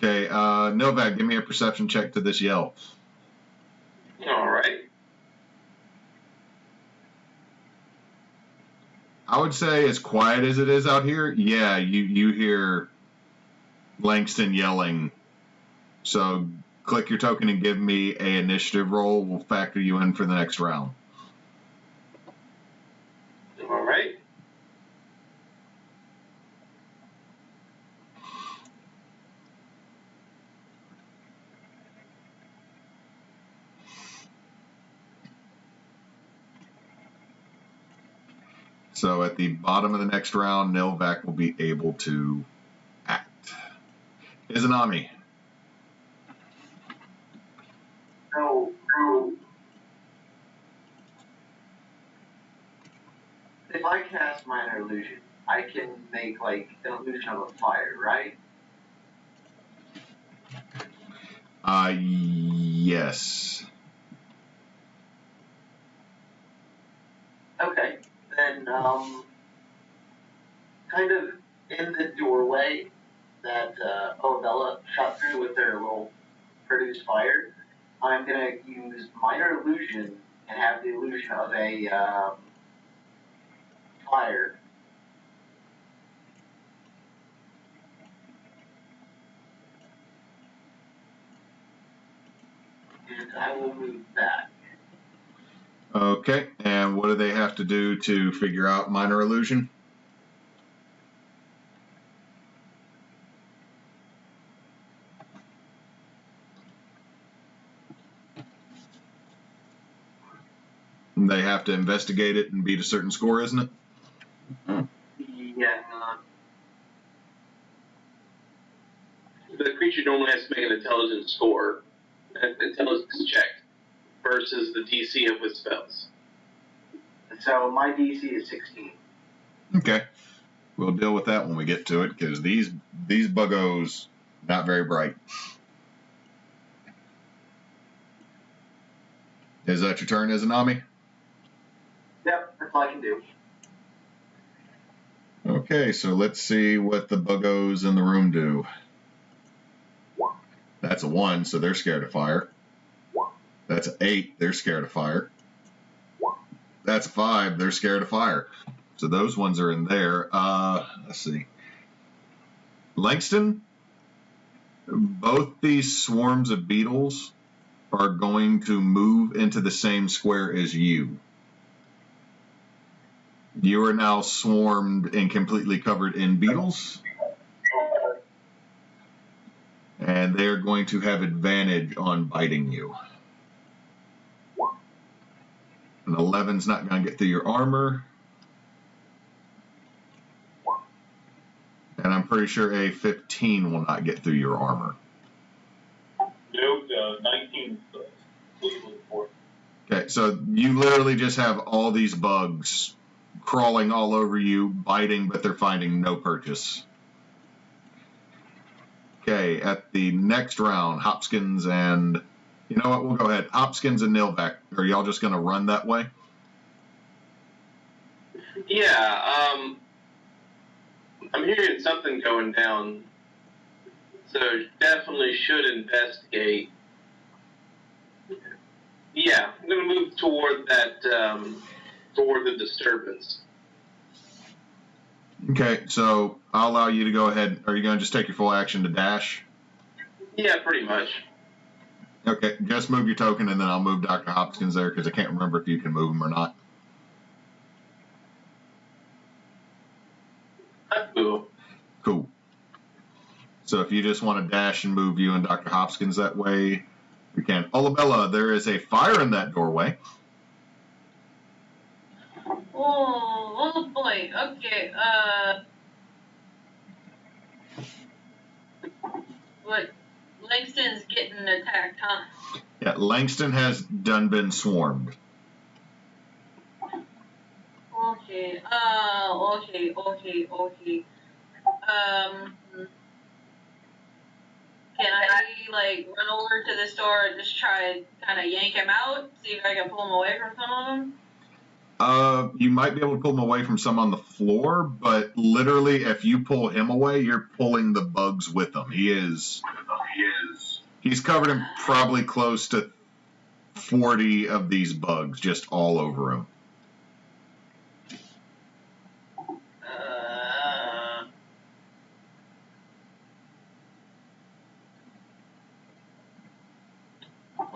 Okay, Novak, give me a perception check to this yell.
All right.
I would say, as quiet as it is out here, yeah, you hear Langston yelling. So click your token and give me a initiative roll. We'll factor you in for the next round.
All right.
So at the bottom of the next round, Novak will be able to act. Izanami.
So, if I cast Minor Illusion, I can make, like, an illusion of a fire, right?
Yes.
Okay, then, kind of in the doorway that Olabella shot through with their little produce fire, I'm gonna use Minor Illusion and have the illusion of a fire. And I will move back.
Okay, and what do they have to do to figure out minor illusion? They have to investigate it and beat a certain score, isn't it?
Yeah,
The creature normally has to make an intelligence score, an intelligence check, versus the DC of his spells.
so my DC is 16.
Okay, we'll deal with that when we get to it, because these buggos not very bright. Is that your turn, Izanami?
Yep, that's all I can do.
Okay, so let's see what the buggos in the room do. That's a 1, so they're scared of fire. That's an 8, they're scared of fire. That's a 5, they're scared of fire. So those ones are in there. Let's see. Langston, both these swarms of beetles are going to move into the same square as you. You are now swarmed and completely covered in beetles. And they're going to have advantage on biting you. An 11's not going to get through your armor. And I'm pretty sure a 15 will not get through your armor.
Nope, 19 does.
Okay, so you literally just have all these bugs crawling all over you, biting, but they're finding no purchase. Okay, at the next round, Hopkins and... You know what, we'll go ahead. Hopkins and Nilvac, are y'all just going to run that way?
Yeah, I'm hearing something going down, so definitely should investigate. Yeah, I'm gonna move toward that, toward the disturbance.
Okay, so I'll allow you to go ahead. Are you going to just take your full action to dash?
Yeah, pretty much.
Okay, just move your token, and then I'll move Dr. Hopkins there, because I can't remember if you can move him or not.
Cool.
Cool. So if you just want to dash and move you and Dr. Hopkins that way, we can. Olabella, there is a fire in that doorway.
Oh boy. Okay. What? Langston's getting attacked, huh?
Yeah, Langston has done been swarmed.
Okay. Okay. Can I, like, run over to the store and just try and kind of yank him out? See if I can pull him away from some of them?
You might be able to pull him away from some on the floor, but literally, if you pull him away, you're pulling the bugs with him. He's covered in probably close to 40 of these bugs just all over him.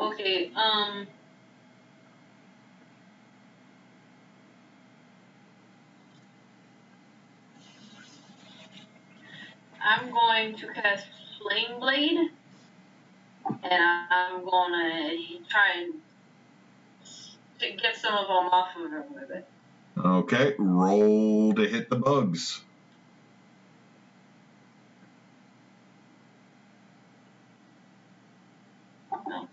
Okay, I'm going to cast Flame Blade, and I'm gonna try and get some of them off of him with it.
Okay, roll to hit the bugs.
No, hang on.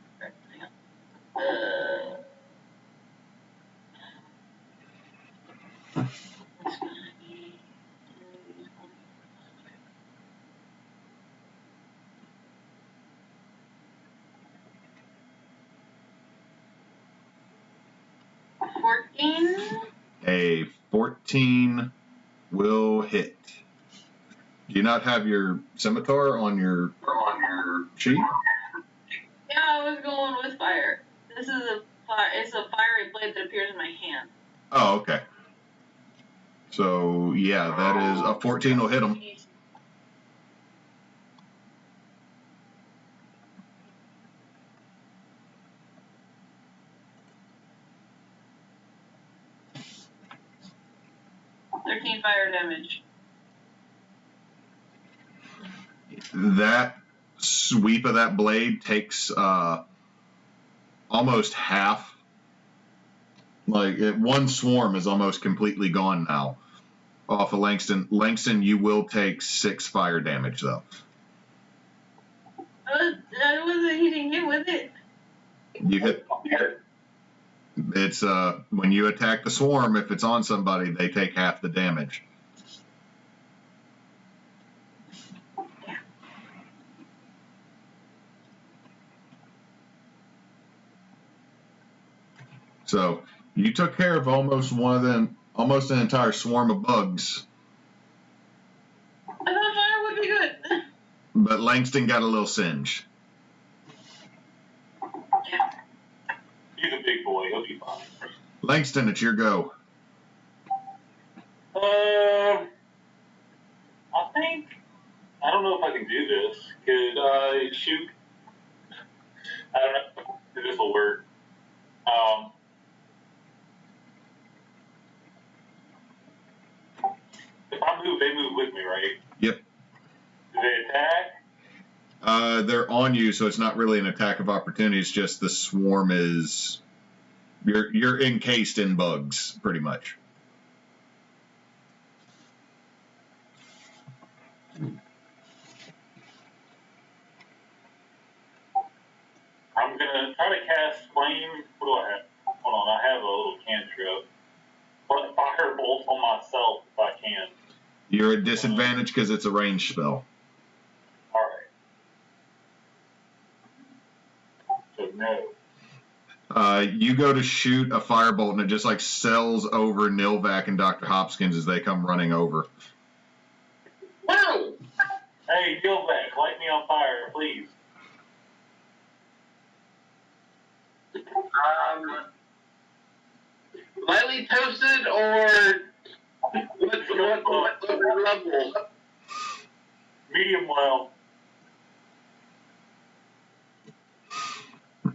14.
A 14 will hit. Do you not have your scimitar on your sheet?
Yeah, I was going with fire. This is it's a fiery blade that appears in my hand.
Oh, okay. So, yeah, that is a 14 will hit him.
Fire damage.
That sweep of that blade takes almost half. Like, one swarm is almost completely gone now off of Langston. Langston, you will take 6 fire damage, though.
I wasn't hitting him with it.
You hit. It's when you attack the swarm, if it's on somebody, they take half the damage. So you took care of almost an entire swarm of bugs.
I thought fire would be good.
But Langston got a little singe.
Yeah.
He's a big boy. He'll be fine.
Langston, it's your go.
I don't know if I can do this. Could I shoot? I don't know if this will work. If I move, they move with me, right?
Yep.
Do they attack?
They're on you, so it's not really an attack of opportunity. It's just the swarm is you're encased in bugs, pretty much.
I'm gonna try to cast flame. What do I have? Hold on, I have a little cantrip. But firebolt on myself if I can.
You're at disadvantage because it's a ranged spell.
Alright. So no.
You go to shoot a firebolt and it just like sails over Nilvac and Dr. Hopkins as they come running over.
Wow!
Hey, Nilvac, light me on fire, please.
Lightly toasted or what level?
Medium well.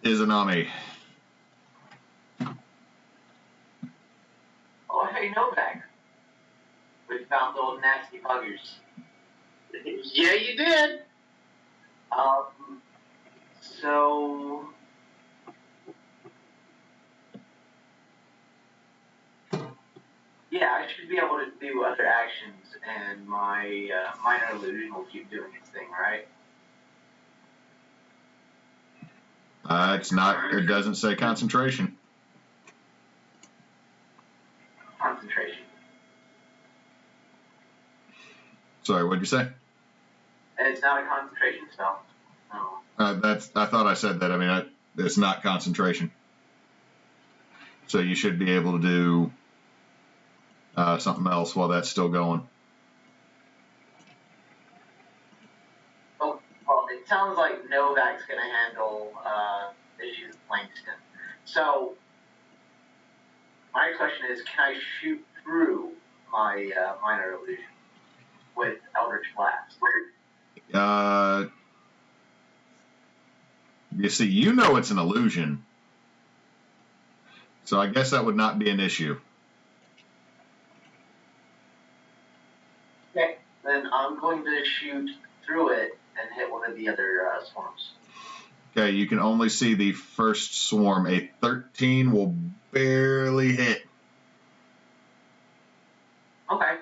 Izanami.
Oh, hey, Novak. We found those nasty buggers.
Yeah, you did.
So... Yeah, I should be able to do other actions, and my minor illusion will keep doing its thing, right?
It's not. It doesn't say concentration.
Concentration.
Sorry, what'd you say?
And it's not a concentration spell.
I thought I said that. I mean, it's not concentration. So you should be able to do something else while that's still going.
Oh, well, it sounds like Novak's going to handle issues with Langston. So, my next question is, can I shoot through my minor illusion with Eldritch Blast?
You see, you know it's an illusion. So I guess that would not be an issue.
Okay, then I'm going to shoot through it and hit one of the other swarms.
Okay, you can only see the first swarm. A 13 will barely hit.
Okay.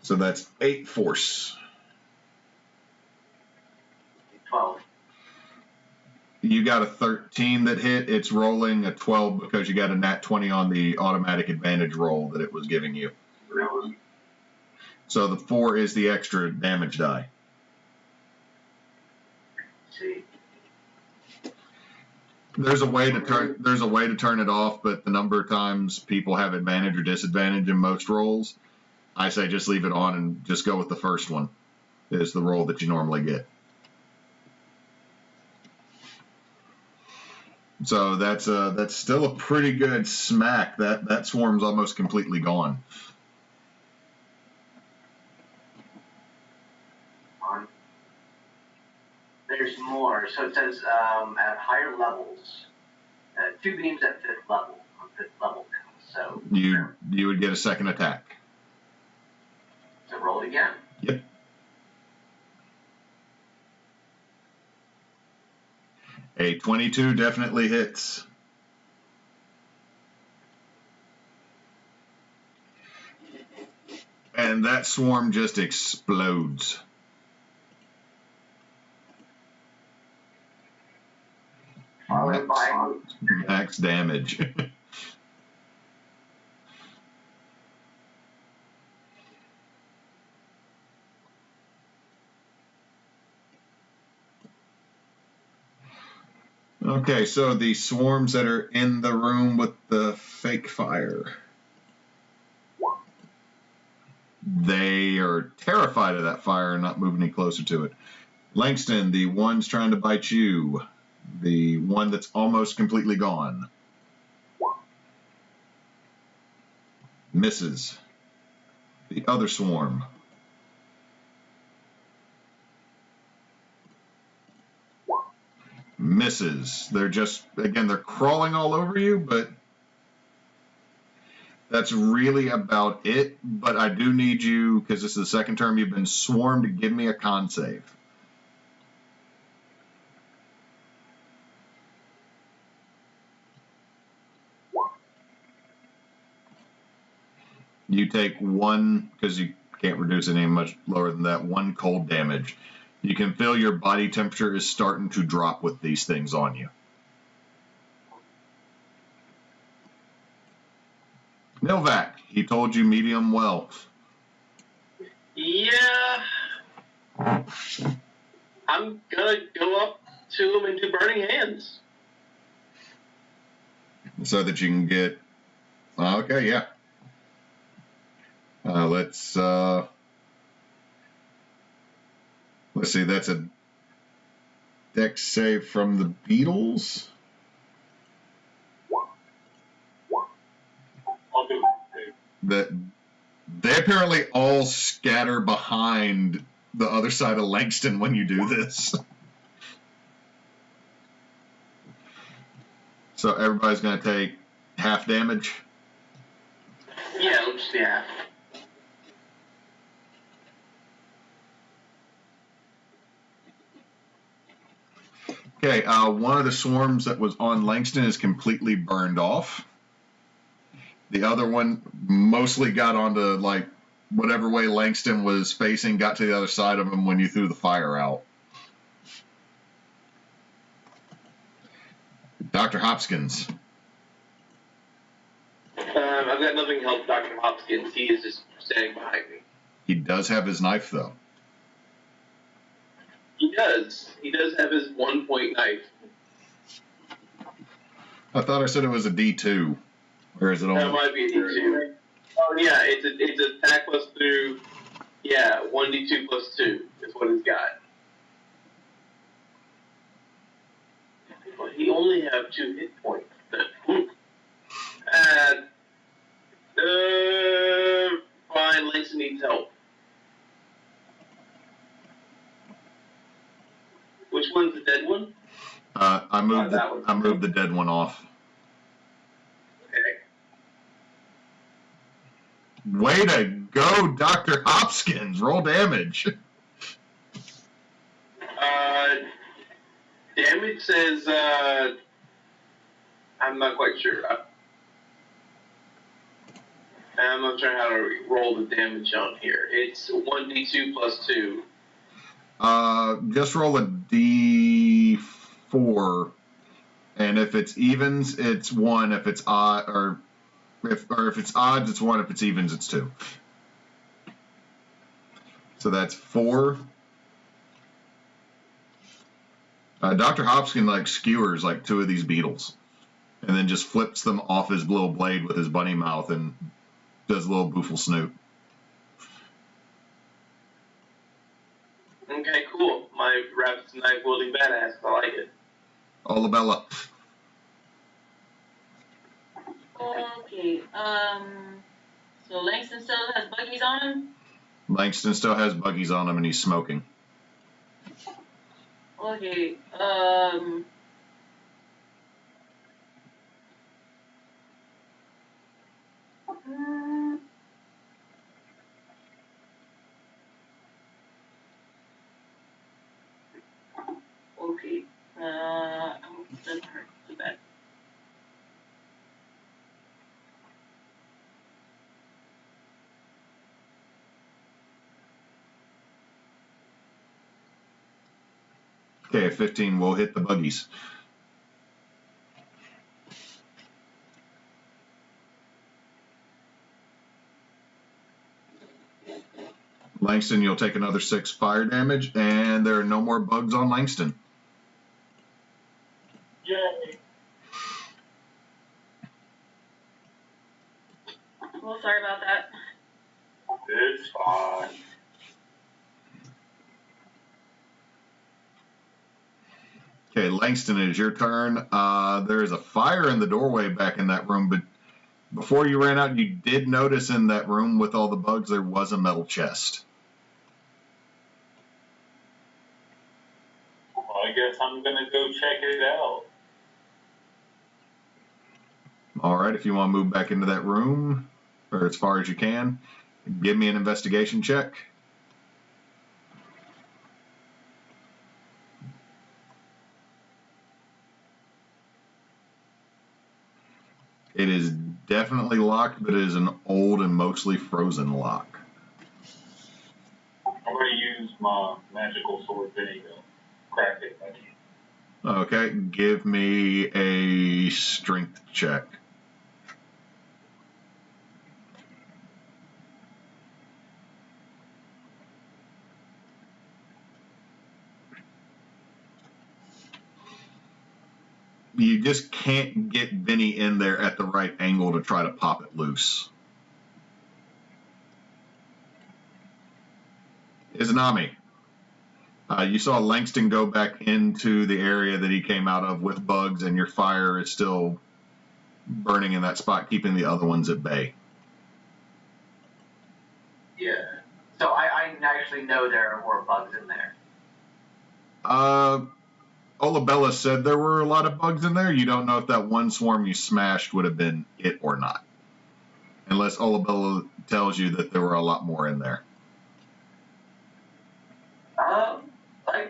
So that's 8 force.
12.
You got a 13 that hit. It's rolling a 12 because you got a nat 20 on the automatic advantage roll that it was giving you.
Really?
So the 4 is the extra damage die.
See.
There's a way to turn it off, but the number of times people have advantage or disadvantage in most rolls, I say just leave it on and just go with the first one. Is the roll that you normally get. So that's still a pretty good smack. That swarm's almost completely gone.
There's more. So it says at higher levels, 2 beams at 5th level. On 5th level now. So
You would get a second attack.
So roll it again.
Yep. A 22 definitely hits. And that swarm just explodes. Max damage. Okay, so the swarms that are in the room with the fake fire, they are terrified of that fire and not moving any closer to it. Langston, the one's trying to bite you, the one that's almost completely gone, misses. The other swarm misses. They're just, again, they're crawling all over you, but that's really about it. But I do need you, because this is the second term you've been swarmed, to give me a con save. You take 1, because you can't reduce it any much lower than that, 1 cold damage. You can feel your body temperature is starting to drop with these things on you. Novak, he told you medium well.
Yeah. I'm gonna go up to him and do burning hands.
So that you can get... Okay, yeah. Let's see, that's a dex save from the Beatles.
I'll do it.
That they apparently all scatter behind the other side of Langston when you do this. So everybody's going to take half damage.
Yeah, let's just yeah.
Okay, one of the swarms that was on Langston is completely burned off. The other one mostly got onto, like, whatever way Langston was facing, got to the other side of him when you threw the fire out. Dr. Hopkins.
I've got nothing to help Dr. Hopkins. He is just standing behind me.
He does have his knife, though.
He does. He does have his 1-point knife.
I thought I said it was a D2. Or is it only?
That might be a D2. Oh, yeah, it's attack plus 2. Yeah, 1d2 plus 2 is what he's got. But he only have 2 hit points. Fine, Langston needs help. Which one's the dead one?
I moved
that one.
I moved the dead one off.
Okay.
Way to go, Dr. Hopkins. Roll damage.
Damage says, I'm not quite sure. I'm not sure how to roll the damage on here. It's 1d2 plus 2.
Just roll a D4, and if it's evens, it's 1. If it's odd, or if it's odds, it's 1. If it's evens, it's 2. So that's 4. Dr. Hopkins skewers 2 of these beetles, and then just flips them off his little blade with his bunny mouth and does a little boofle snoot.
Okay, cool. My rabbit's knife wielding badass. I like it.
Olabella.
Okay, so Langston still has buggies on him?
Langston still has buggies on him, and he's smoking.
Okay, okay, doesn't hurt too bad.
Okay, 15 will hit the buggies. Langston, you'll take another 6 fire damage, and there are no more bugs on Langston.
Yay.
Well, sorry about that.
It's fine.
Okay, Langston, it is your turn. There is a fire in the doorway back in that room, but before you ran out, you did notice in that room with all the bugs there was a metal chest.
Well, I guess I'm gonna go check it out.
All right, if you want to move back into that room, or as far as you can, give me an investigation check. It is definitely locked, but it is an old and mostly frozen lock.
I'm gonna use my magical sword vinegar. Crack it.
Okay, give me a strength check. You just can't get Vinny in there at the right angle to try to pop it loose. Izanami, you saw Langston go back into the area that he came out of with bugs, and your fire is still burning in that spot, keeping the other ones at bay.
Yeah. So I actually know there are more bugs in there.
Olabella said there were a lot of bugs in there. You don't know if that one swarm you smashed would have been it or not. Unless Olabella tells you that there were a lot more in there.
I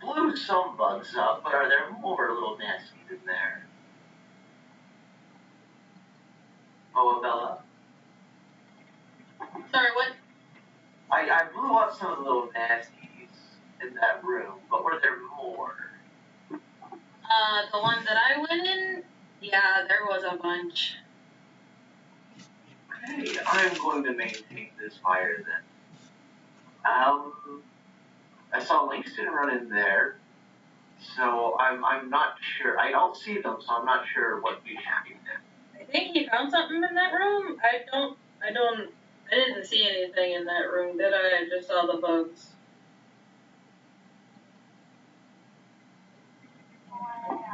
blew some bugs up, but are there more little nasties in there? Olabella?
Sorry, what?
I blew up some of the little nasties in that room, but were there more?
The one that I went in? Yeah, there was a bunch.
Okay, I'm going to maintain this fire then. I saw Langston run in there, so I'm not sure. I don't see them, so I'm not sure what be happening there.
I think he found something in that room. I didn't see anything in that room, did I? I just saw the bugs.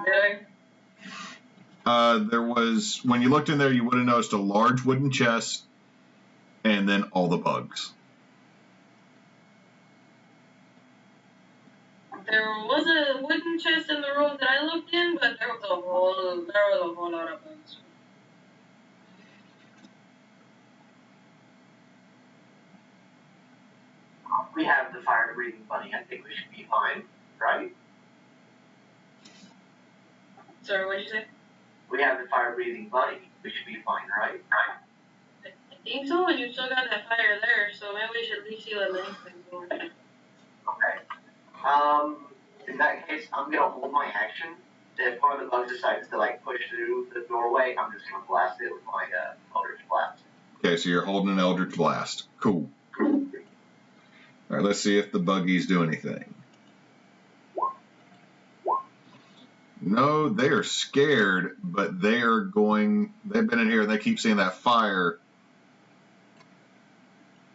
Did I?
There was, when you looked in there, you would have noticed a large wooden chest and then all the bugs.
There was a wooden chest in the room that I looked in, but there was a whole lot of bugs.
We have the fire-breathing bunny. I think we should be fine, right?
Sorry, what did you say?
We have the fire-breathing bunny. We should be fine, right?
I think so, and you still got that fire there, so maybe we should at least see what Langston's doing.
Okay. In that case, I'm gonna hold my action. If one of the bugs decides to like push through the doorway, I'm just gonna blast it with my Eldritch Blast.
Okay, so you're holding an Eldritch Blast. Cool. All right, let's see if the buggies do anything. No, they are scared, but they've been in here and they keep seeing that fire.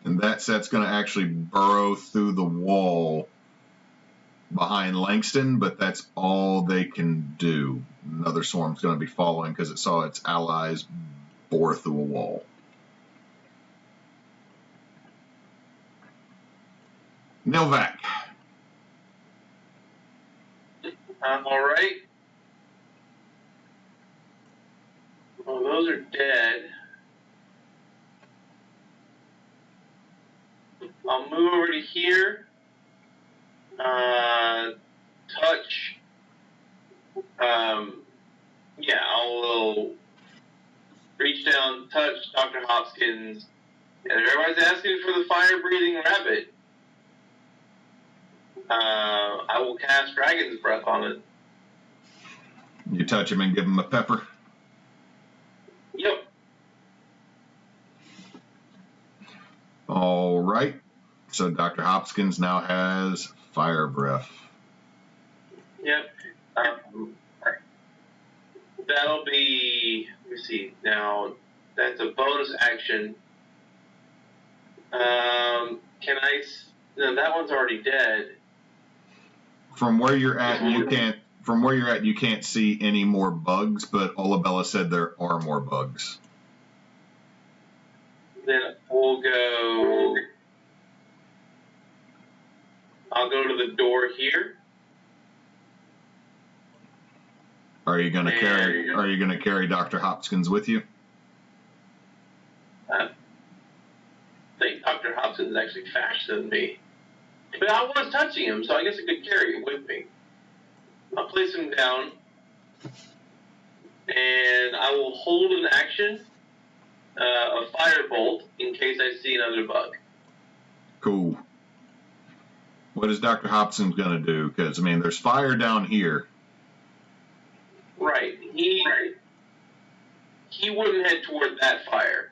And that set's going to actually burrow through the wall behind Langston, but that's all they can do. Another swarm's going to be following because it saw its allies bore through a wall. Nilvac.
All right. Well, those are dead. I'll move over to here. Touch. Yeah, I'll reach down, touch Dr. Hopkins, and everybody's asking for the fire-breathing rabbit. I will cast Dragon's Breath on it.
You touch him and give him a pepper.
Yep.
All right. So Dr. Hopkins now has fire breath.
Yep. That'll be, let me see, now that's a bonus action. No, that one's already dead.
From where you're at, you can't see any more bugs, but Olabella said there are more bugs.
Then I'll go to the door here.
Are you gonna carry Dr. Hopkins with you?
I think Dr. Hopkins is actually faster than me. But I was touching him, so I guess I could carry him with me. I'll place him down, and I will hold an action, a firebolt, in case I see another bug.
Cool. What is Dr. Hopkins gonna do? Because, I mean, there's fire down here.
Right. He wouldn't head toward that fire.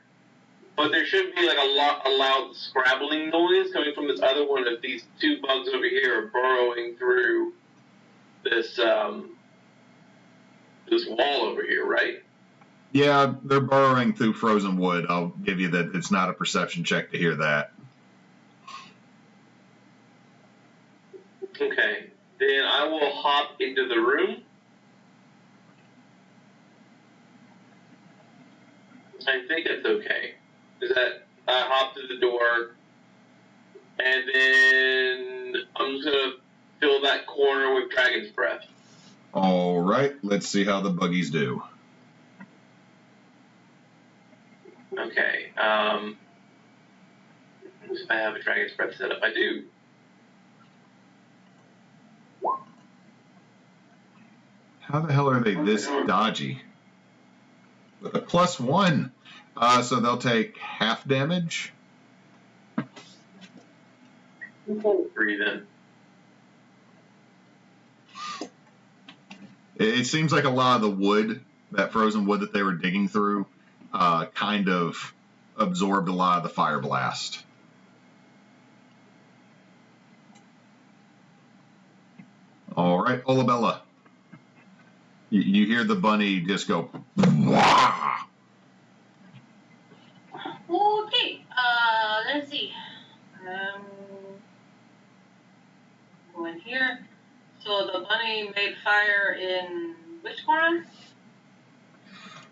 But there should be like a loud scrabbling noise coming from this other one if these two bugs over here are burrowing through this this wall over here, right?
Yeah, they're burrowing through frozen wood. I'll give you that. It's not a perception check to hear that.
Okay. Then I will hop into the room. I think it's okay. Is that I hop through the door, and then I'm just gonna fill that corner with Dragon's Breath.
All right, let's see how the buggies do.
Okay. If I have a Dragon's Breath set up, I do.
How the hell are they this dodgy? With a +1. So they'll take half damage.
3 then.
It seems like a lot of the wood, that frozen wood that they were digging through, kind of absorbed a lot of the fire blast. All right, Olabella. You hear the bunny just go, wah!
Okay, let's see. Go in here. So the bunny made fire in which corner?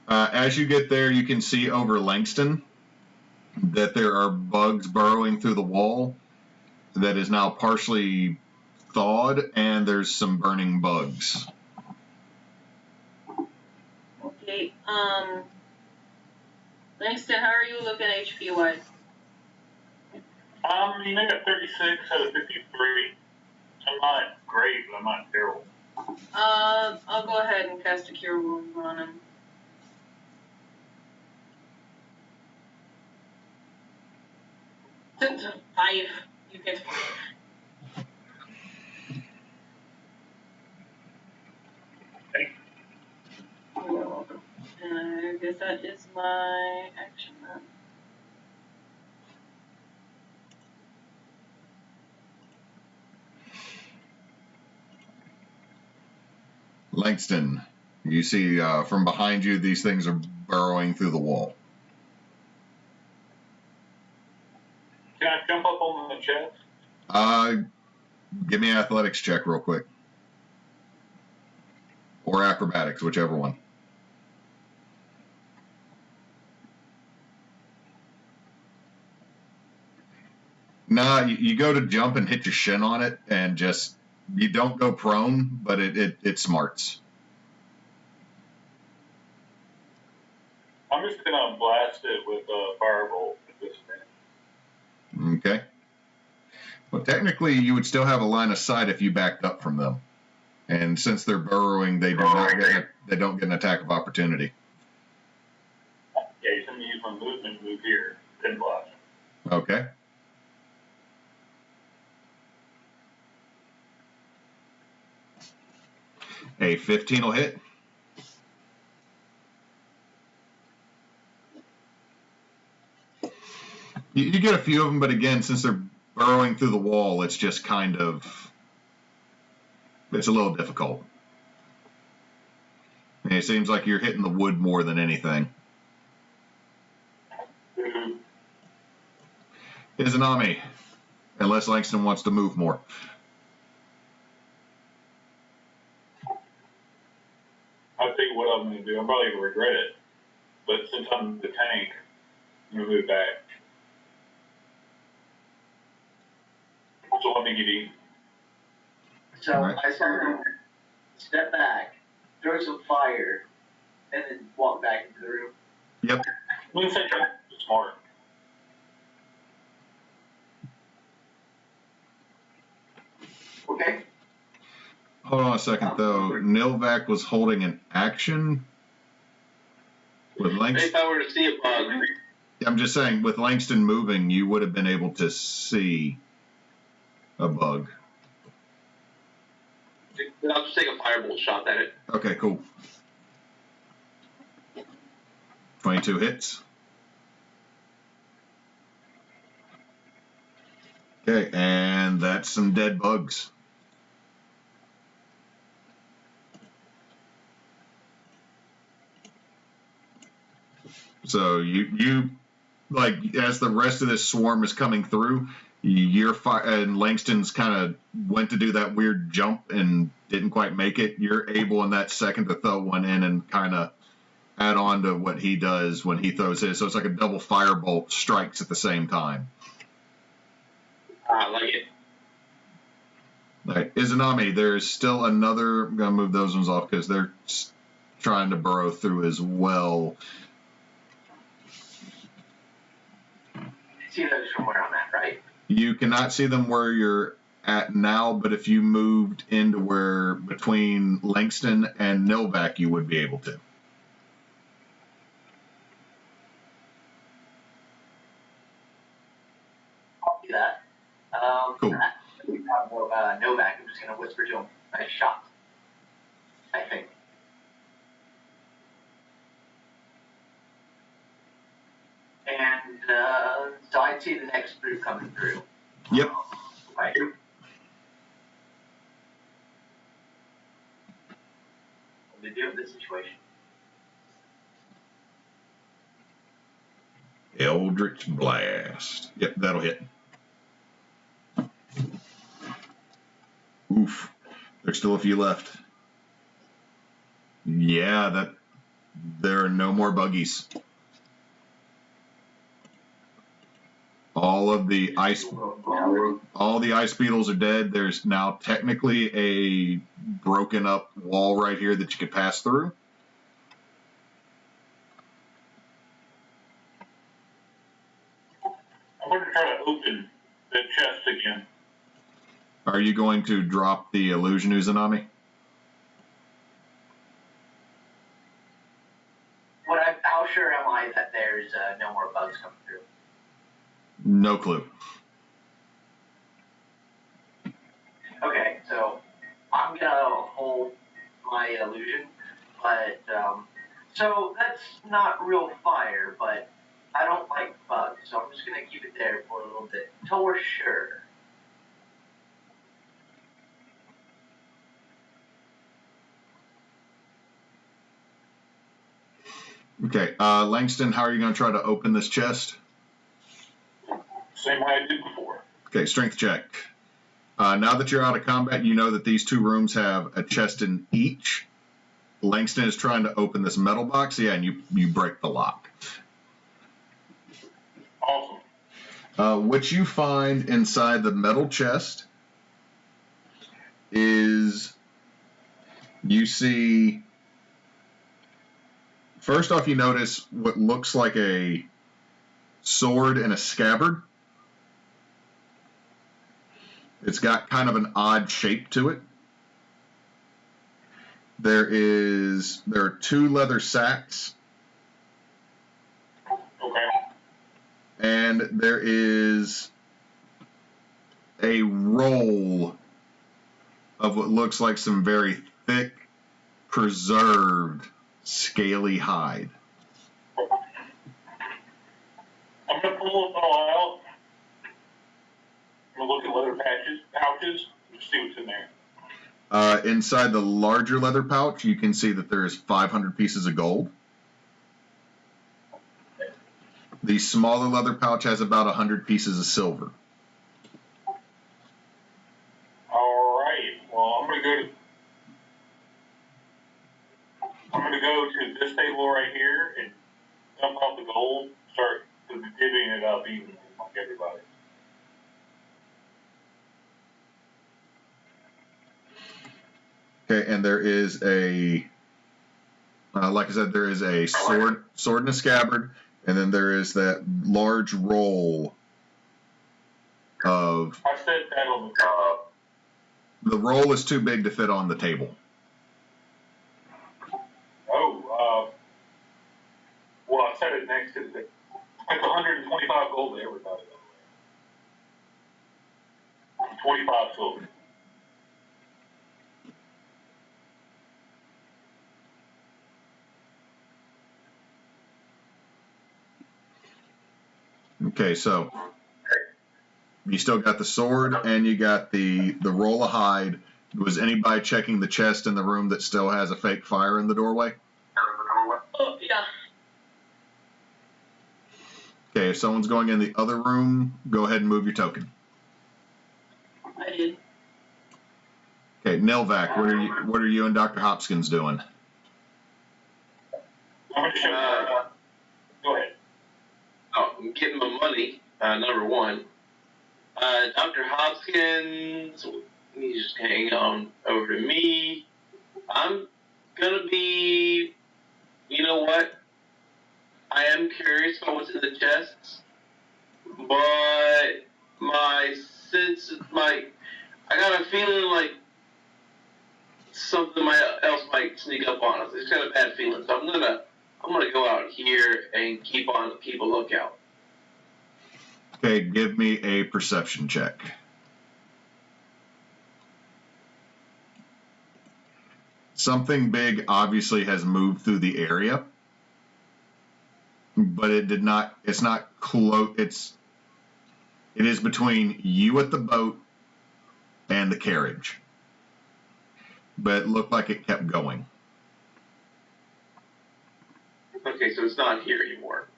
As you get there, you can see over Langston that there are bugs burrowing through the wall that is now partially thawed, and there's some burning bugs.
Okay, Langston, how are you looking HP-wise?
I got 36 out of 53. I'm not great, but I'm not terrible.
I'll go ahead and cast a Cure Wounds on him. Five. You get 5.
Okay.
You're welcome. I guess that is my action then.
Langston, you see from behind you, these things are burrowing through the wall.
Can I jump up on the chest?
Give me an athletics check real quick. Or acrobatics, whichever one. Nah, you go to jump and hit your shin on it, and just, you don't go prone, but it smarts.
I'm just gonna blast it with a firebolt at this minute.
Okay. Well, technically, you would still have a line of sight if you backed up from them. And since they're burrowing, they don't get an attack of opportunity.
Yeah, he's gonna use my movement move here. Then blast.
Okay. A 15 will hit. You get a few of them, but again, since they're burrowing through the wall, it's just kind of, it's a little difficult. And it seems like you're hitting the wood more than anything. Izanami, unless Langston wants to move more.
I'll tell you what I'm gonna do. I'm probably gonna regret it. But since I'm the tank, I'm gonna move back. So let me get you.
So
Alright.
I start to step back, throw some fire, and then walk back into the room.
Yep.
I'm gonna say smart.
Okay?
Hold on a second, though. Nilvac was holding an action with Langston.
If I were to see a bug,
I'm just saying, with Langston moving, you would have been able to see a bug.
I'll just take a firebolt shot at it.
Okay, cool. 22 hits. Okay, and that's some dead bugs. So you like, as the rest of this swarm is coming through, and Langston's kind of went to do that weird jump and didn't quite make it. You're able in that second to throw one in and kind of add on to what he does when he throws his. So it's like a double firebolt strikes at the same time.
I like it.
All right, Izanami, there's still another. I'm gonna move those ones off because they're trying to burrow through as well.
See those from where I'm at, right?
You cannot see them where you're at now, but if you moved into where between Langston and Nilvac, you would be able to.
I'll do that.
Cool.
We have more Novak. I'm just going to whisper to him, nice shot. I think. And so I'd see the next group coming through.
Yep.
Right. the situation.
Eldritch Blast. Yep, that'll hit. Oof. There's still a few left. Yeah, there are no more buggies. All the ice beetles are dead. There's now technically a broken up wall right here that you could pass through.
I'm going to try to open the chest again.
Are you going to drop the illusion Uzanami?
How sure am I that there's no more bugs coming through?
No clue.
Okay, so I'm gonna hold my illusion, but so that's not real fire, but I don't like bugs, so I'm just gonna keep it there for a little bit until we're sure.
Okay, Langston, how are you going to try to open this chest?
Same way I did before.
Okay, strength check. Now that you're out of combat, you know that these two rooms have a chest in each. Langston is trying to open this metal box, yeah, and you break the lock.
Awesome.
What you find inside the metal chest is you see, first off, you notice what looks like a sword and a scabbard. It's got kind of an odd shape to it. There are 2 leather sacks.
Okay.
And there is a roll of what looks like some very thick, preserved, scaly hide.
I'm going to pull it all out. I'm going to look at leather pouches, and see what's in there.
Inside the larger leather pouch, you can see that there is 500 pieces of gold. The smaller leather pouch has about 100 pieces of silver.
All right. Well, I'm going to go to this table right here and dump out the gold, start divvying it up evenly among everybody.
Okay, and there is like I said, there is a sword and a scabbard, and then there is that large roll of.
I said that on the top.
The roll is too big to fit on the table.
Oh, well, I said it next to the. It's 125 gold to everybody. 25 silver.
Okay, so you still got the sword and you got the roll of hide. Was anybody checking the chest in the room that still has a fake fire in the doorway?
Oh, yeah.
Okay, if someone's going in the other room, go ahead and move your token.
I did.
Okay, Nilvac, what are you and Dr. Hopkins doing?
I'm going to show you. Go ahead.
I'm getting my money, number one. Dr. Hopkins, he's just hanging on over to me. I'm gonna be, you know what? I am curious about what's in the chests, but I got a feeling like something else might sneak up on us. It's kind of a bad feeling, so I'm gonna go out here and keep a lookout.
Okay, give me a perception check. Something big obviously has moved through the area, but it's not close. It is between you at the boat and the carriage, but it looked like it kept going.
Okay, so it's not here anymore.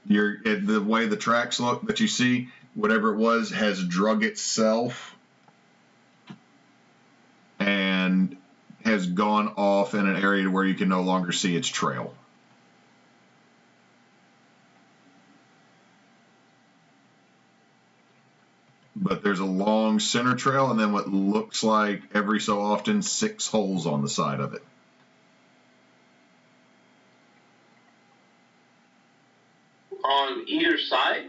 The way the tracks look that you see, whatever it was has drug itself and has gone off in an area where you can no longer see its trail. But there's a long center trail and then what looks like every so often 6 holes on the side of it.
On either side?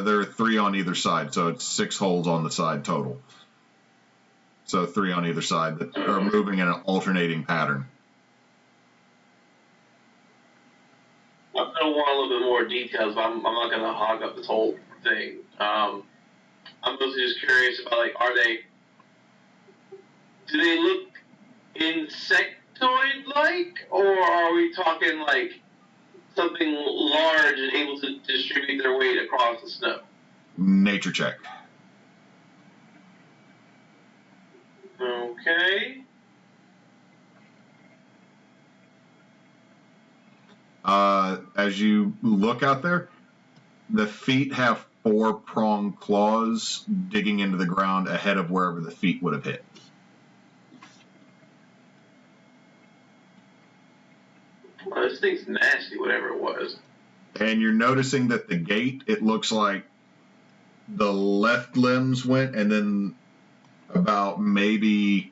There are 3 on either side, so it's 6 holes on the side total. So 3 on either side that are moving in an alternating pattern.
I'm going to want a little bit more details, but I'm not going to hog up this whole thing. I'm mostly just curious about, like, do they look insectoid-like, or are we talking, like, something large and able to distribute their weight across the snow?
Nature check.
Okay.
As you look out there, the feet have 4-pronged claws digging into the ground ahead of wherever the feet would have hit.
Well, this thing's nasty, whatever it was.
And you're noticing that the gait, it looks like the left limbs went and then about maybe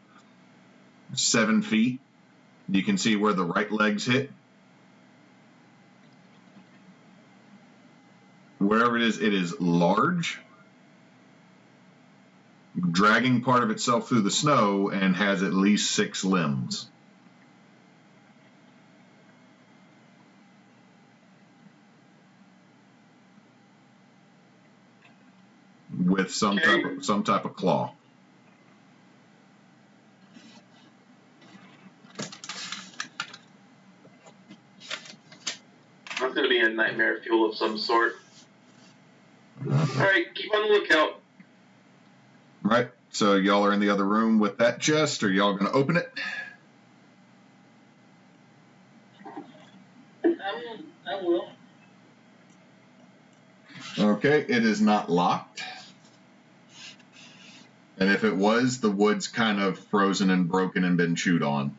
7 feet. You can see where the right legs hit. Wherever it is large, dragging part of itself through the snow, and has at least 6 limbs. With some type of claw.
That's going to be a nightmare fuel of some sort. Alright, keep on the lookout.
Right, so y'all are in the other room with that chest. Are y'all going to open it?
I will.
Okay, it is not locked. And if it was, the wood's kind of frozen and broken and been chewed on.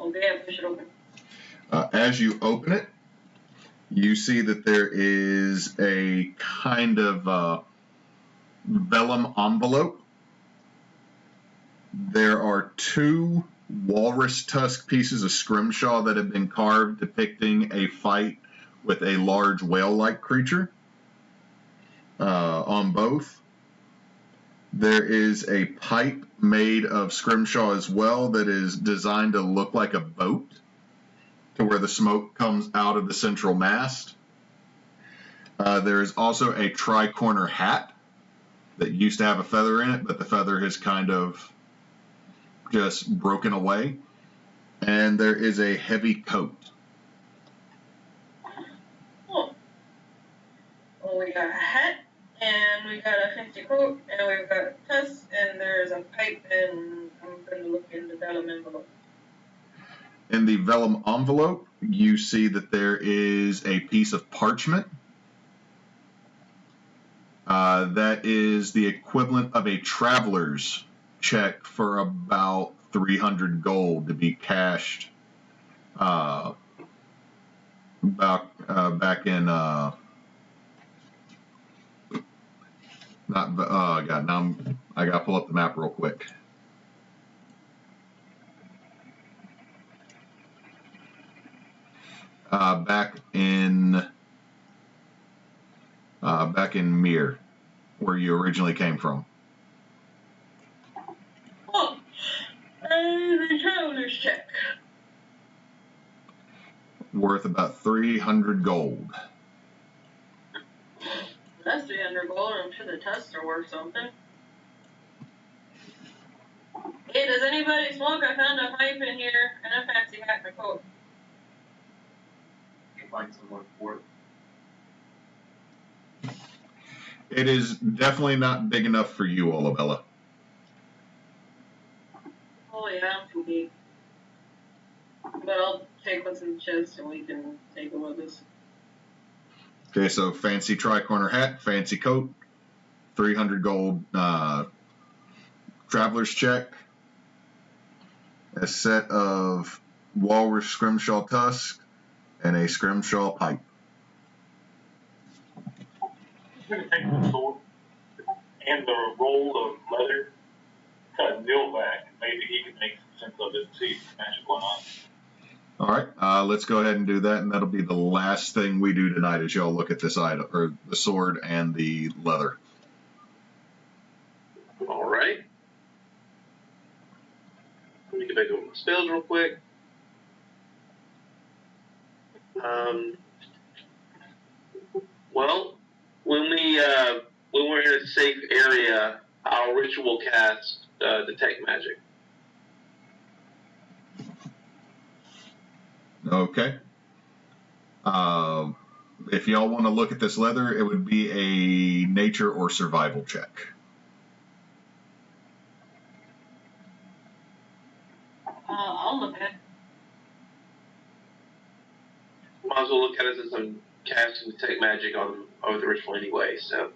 Okay, I push it open.
As you open it, you see that there is a kind of vellum envelope. There are 2 walrus tusk pieces of scrimshaw that have been carved depicting a fight with a large whale-like creature on both. There is a pipe made of scrimshaw as well that is designed to look like a boat, to where the smoke comes out of the central mast. There is also a tri-corner hat that used to have a feather in it, but the feather has kind of just broken away. And there is a heavy coat.
Oh. Well, we got a hat, and we got a fancy coat, and we've got tusks, and there's a pipe, and I'm going to look in the vellum envelope.
In the vellum envelope, you see that there is a piece of parchment. That is the equivalent of a traveler's check for about 300 gold to be cashed back in I gotta pull up the map real quick. Back in Mir, where you originally came from.
Oh, the traveler's check.
Worth about 300 gold.
That's 300 gold. I'm sure the tusks are worth something. Hey, does anybody smoke? I found a pipe in here and a fancy hat and a coat.
You find someone for it.
It is definitely not big enough for you, Olabella.
Oh yeah, I'm too big. But I'll take what's in the chest and we can take it with us.
Okay, so fancy tricorner hat, fancy coat, 300 gold traveler's check, a set of walrus scrimshaw tusk, and a scrimshaw pipe.
I'm going to take the sword and the roll of leather, cut Bill back. Maybe he can make some sense of it and see if it's magical or not.
All right, let's go ahead and do that, and that'll be the last thing we do tonight as y'all look at this item, or the sword and the leather.
All right. Let me get back over my spells real quick. Well, when we're in a safe area, our ritual cast detect magic.
Okay. If y'all want to look at this leather, it would be a nature or survival check.
I'll look at it.
Might as well look at it since I'm casting detect magic on the ritual anyway. So.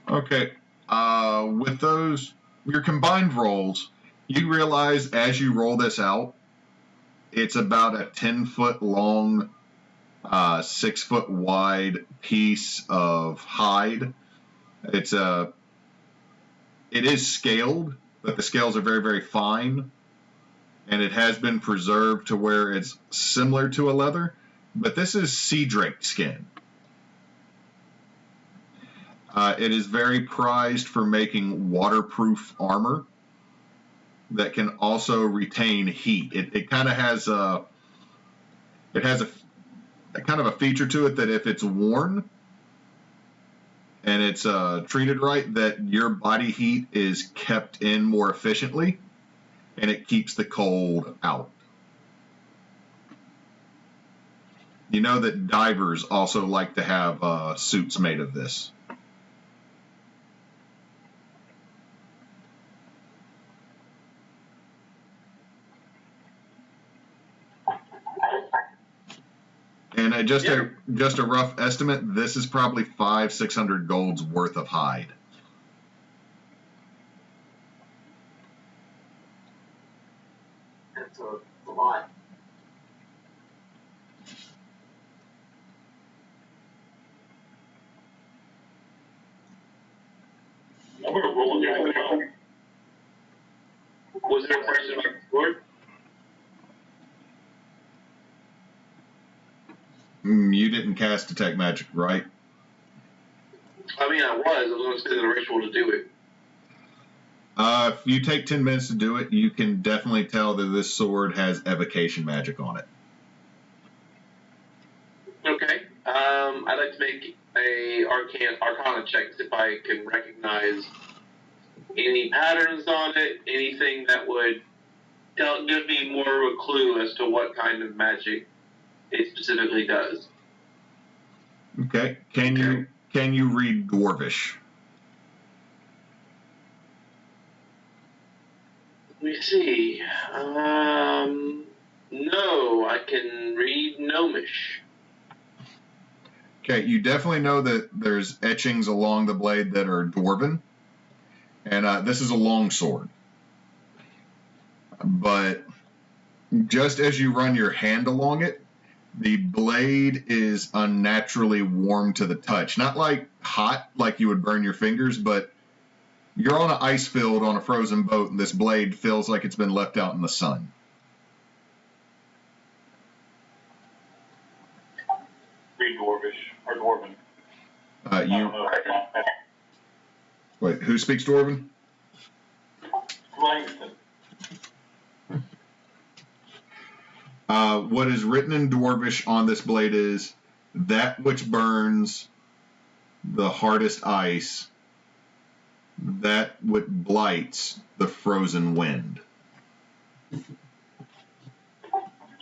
Okay. With those, your combined rolls, you realize as you roll this out, it's about a 10-foot long, 6-foot wide piece of hide. It is scaled, but the scales are very, very fine, and it has been preserved to where it's similar to a leather, but this is sea drake skin. It is very prized for making waterproof armor that can also retain heat. It kind of has a kind of a feature to it that if it's worn and it's treated right, that your body heat is kept in more efficiently and it keeps the cold out. You know that divers also like to have suits made of this. And just a rough estimate, this is probably 500-600 gold's worth of hide.
That's a lot.
I'm going to roll against the
Was there a price in my sword?
You didn't cast detect magic, right?
I mean, I was going to spend the ritual to do it.
If you take 10 minutes to do it, you can definitely tell that this sword has evocation magic on it.
Okay. I'd like to make a Arcana check if I can recognize any patterns on it, anything that would give me more of a clue as to what kind of magic it specifically does.
Okay. Can you read Dwarvish?
Let me see. No, I can read Gnomish.
Okay, you definitely know that there's etchings along the blade that are Dwarven, and this is a long sword. But just as you run your hand along it, the blade is unnaturally warm to the touch. Not like hot, like you would burn your fingers, but you're on an ice field on a frozen boat, and this blade feels like it's been left out in the sun.
Read Dwarvish, or Dwarven. I don't know.
Wait, who speaks Dwarven?
Langston.
What is written in Dwarvish on this blade is, that which burns the hardest ice, that which blights the frozen wind.
I'm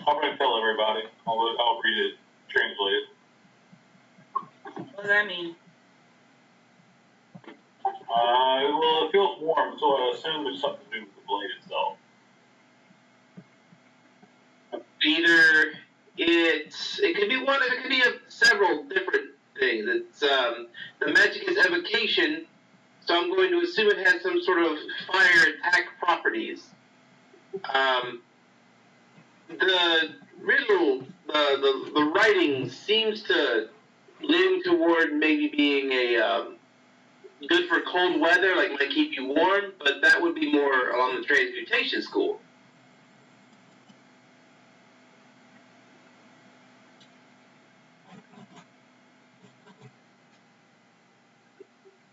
going to tell everybody. I'll read it, translate it.
What does that mean?
Well, it feels warm, so I assume it's something to do with the blade itself.
Either it could be one, it could be several different things. It's the magic is evocation, so I'm going to assume it has some sort of fire attack properties. The riddle, the writing seems to lean toward maybe being a good for cold weather, like might keep you warm, but that would be more along the transmutation school.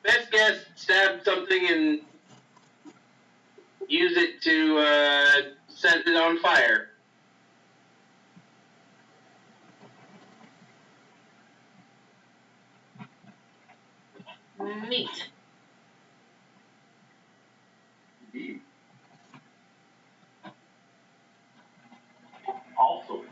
Best guess, stab something and use it to set it on fire.
Neat.
Indeed.
Awesome.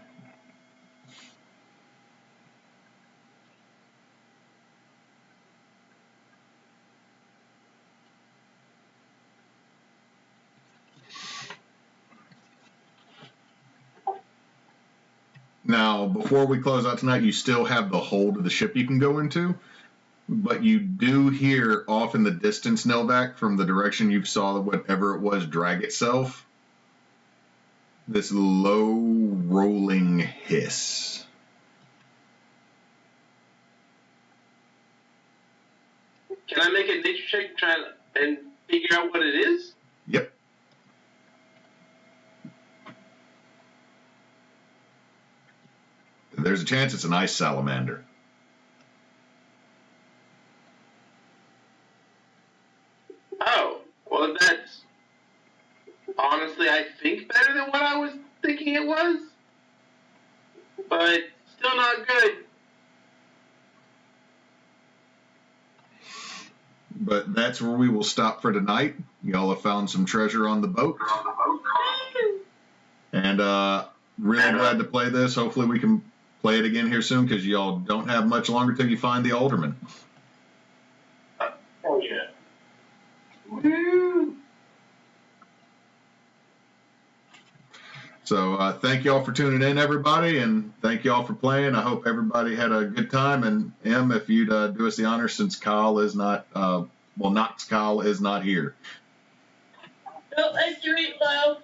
Now, before we close out tonight, you still have the hold of the ship you can go into, but you do hear off in the distance, Novak, from the direction you saw whatever it was drag itself, this low rolling hiss.
Can I make a nature check to try and figure out what it is?
Yep. There's a chance it's an ice salamander.
Oh, well, that's honestly, I think, better than what I was thinking it was. But still not good.
But that's where we will stop for tonight. Y'all have found some treasure on the boat. And really glad to play this. Hopefully we can play it again here soon, because y'all don't have much longer till you find the Alderman.
Oh, yeah.
Woo!
So thank y'all for tuning in, everybody, and thank y'all for playing. I hope everybody had a good time. And Em, if you'd do us the honor, since Kyle is not, Knox Kyle is not here.
Oh, that's great, love.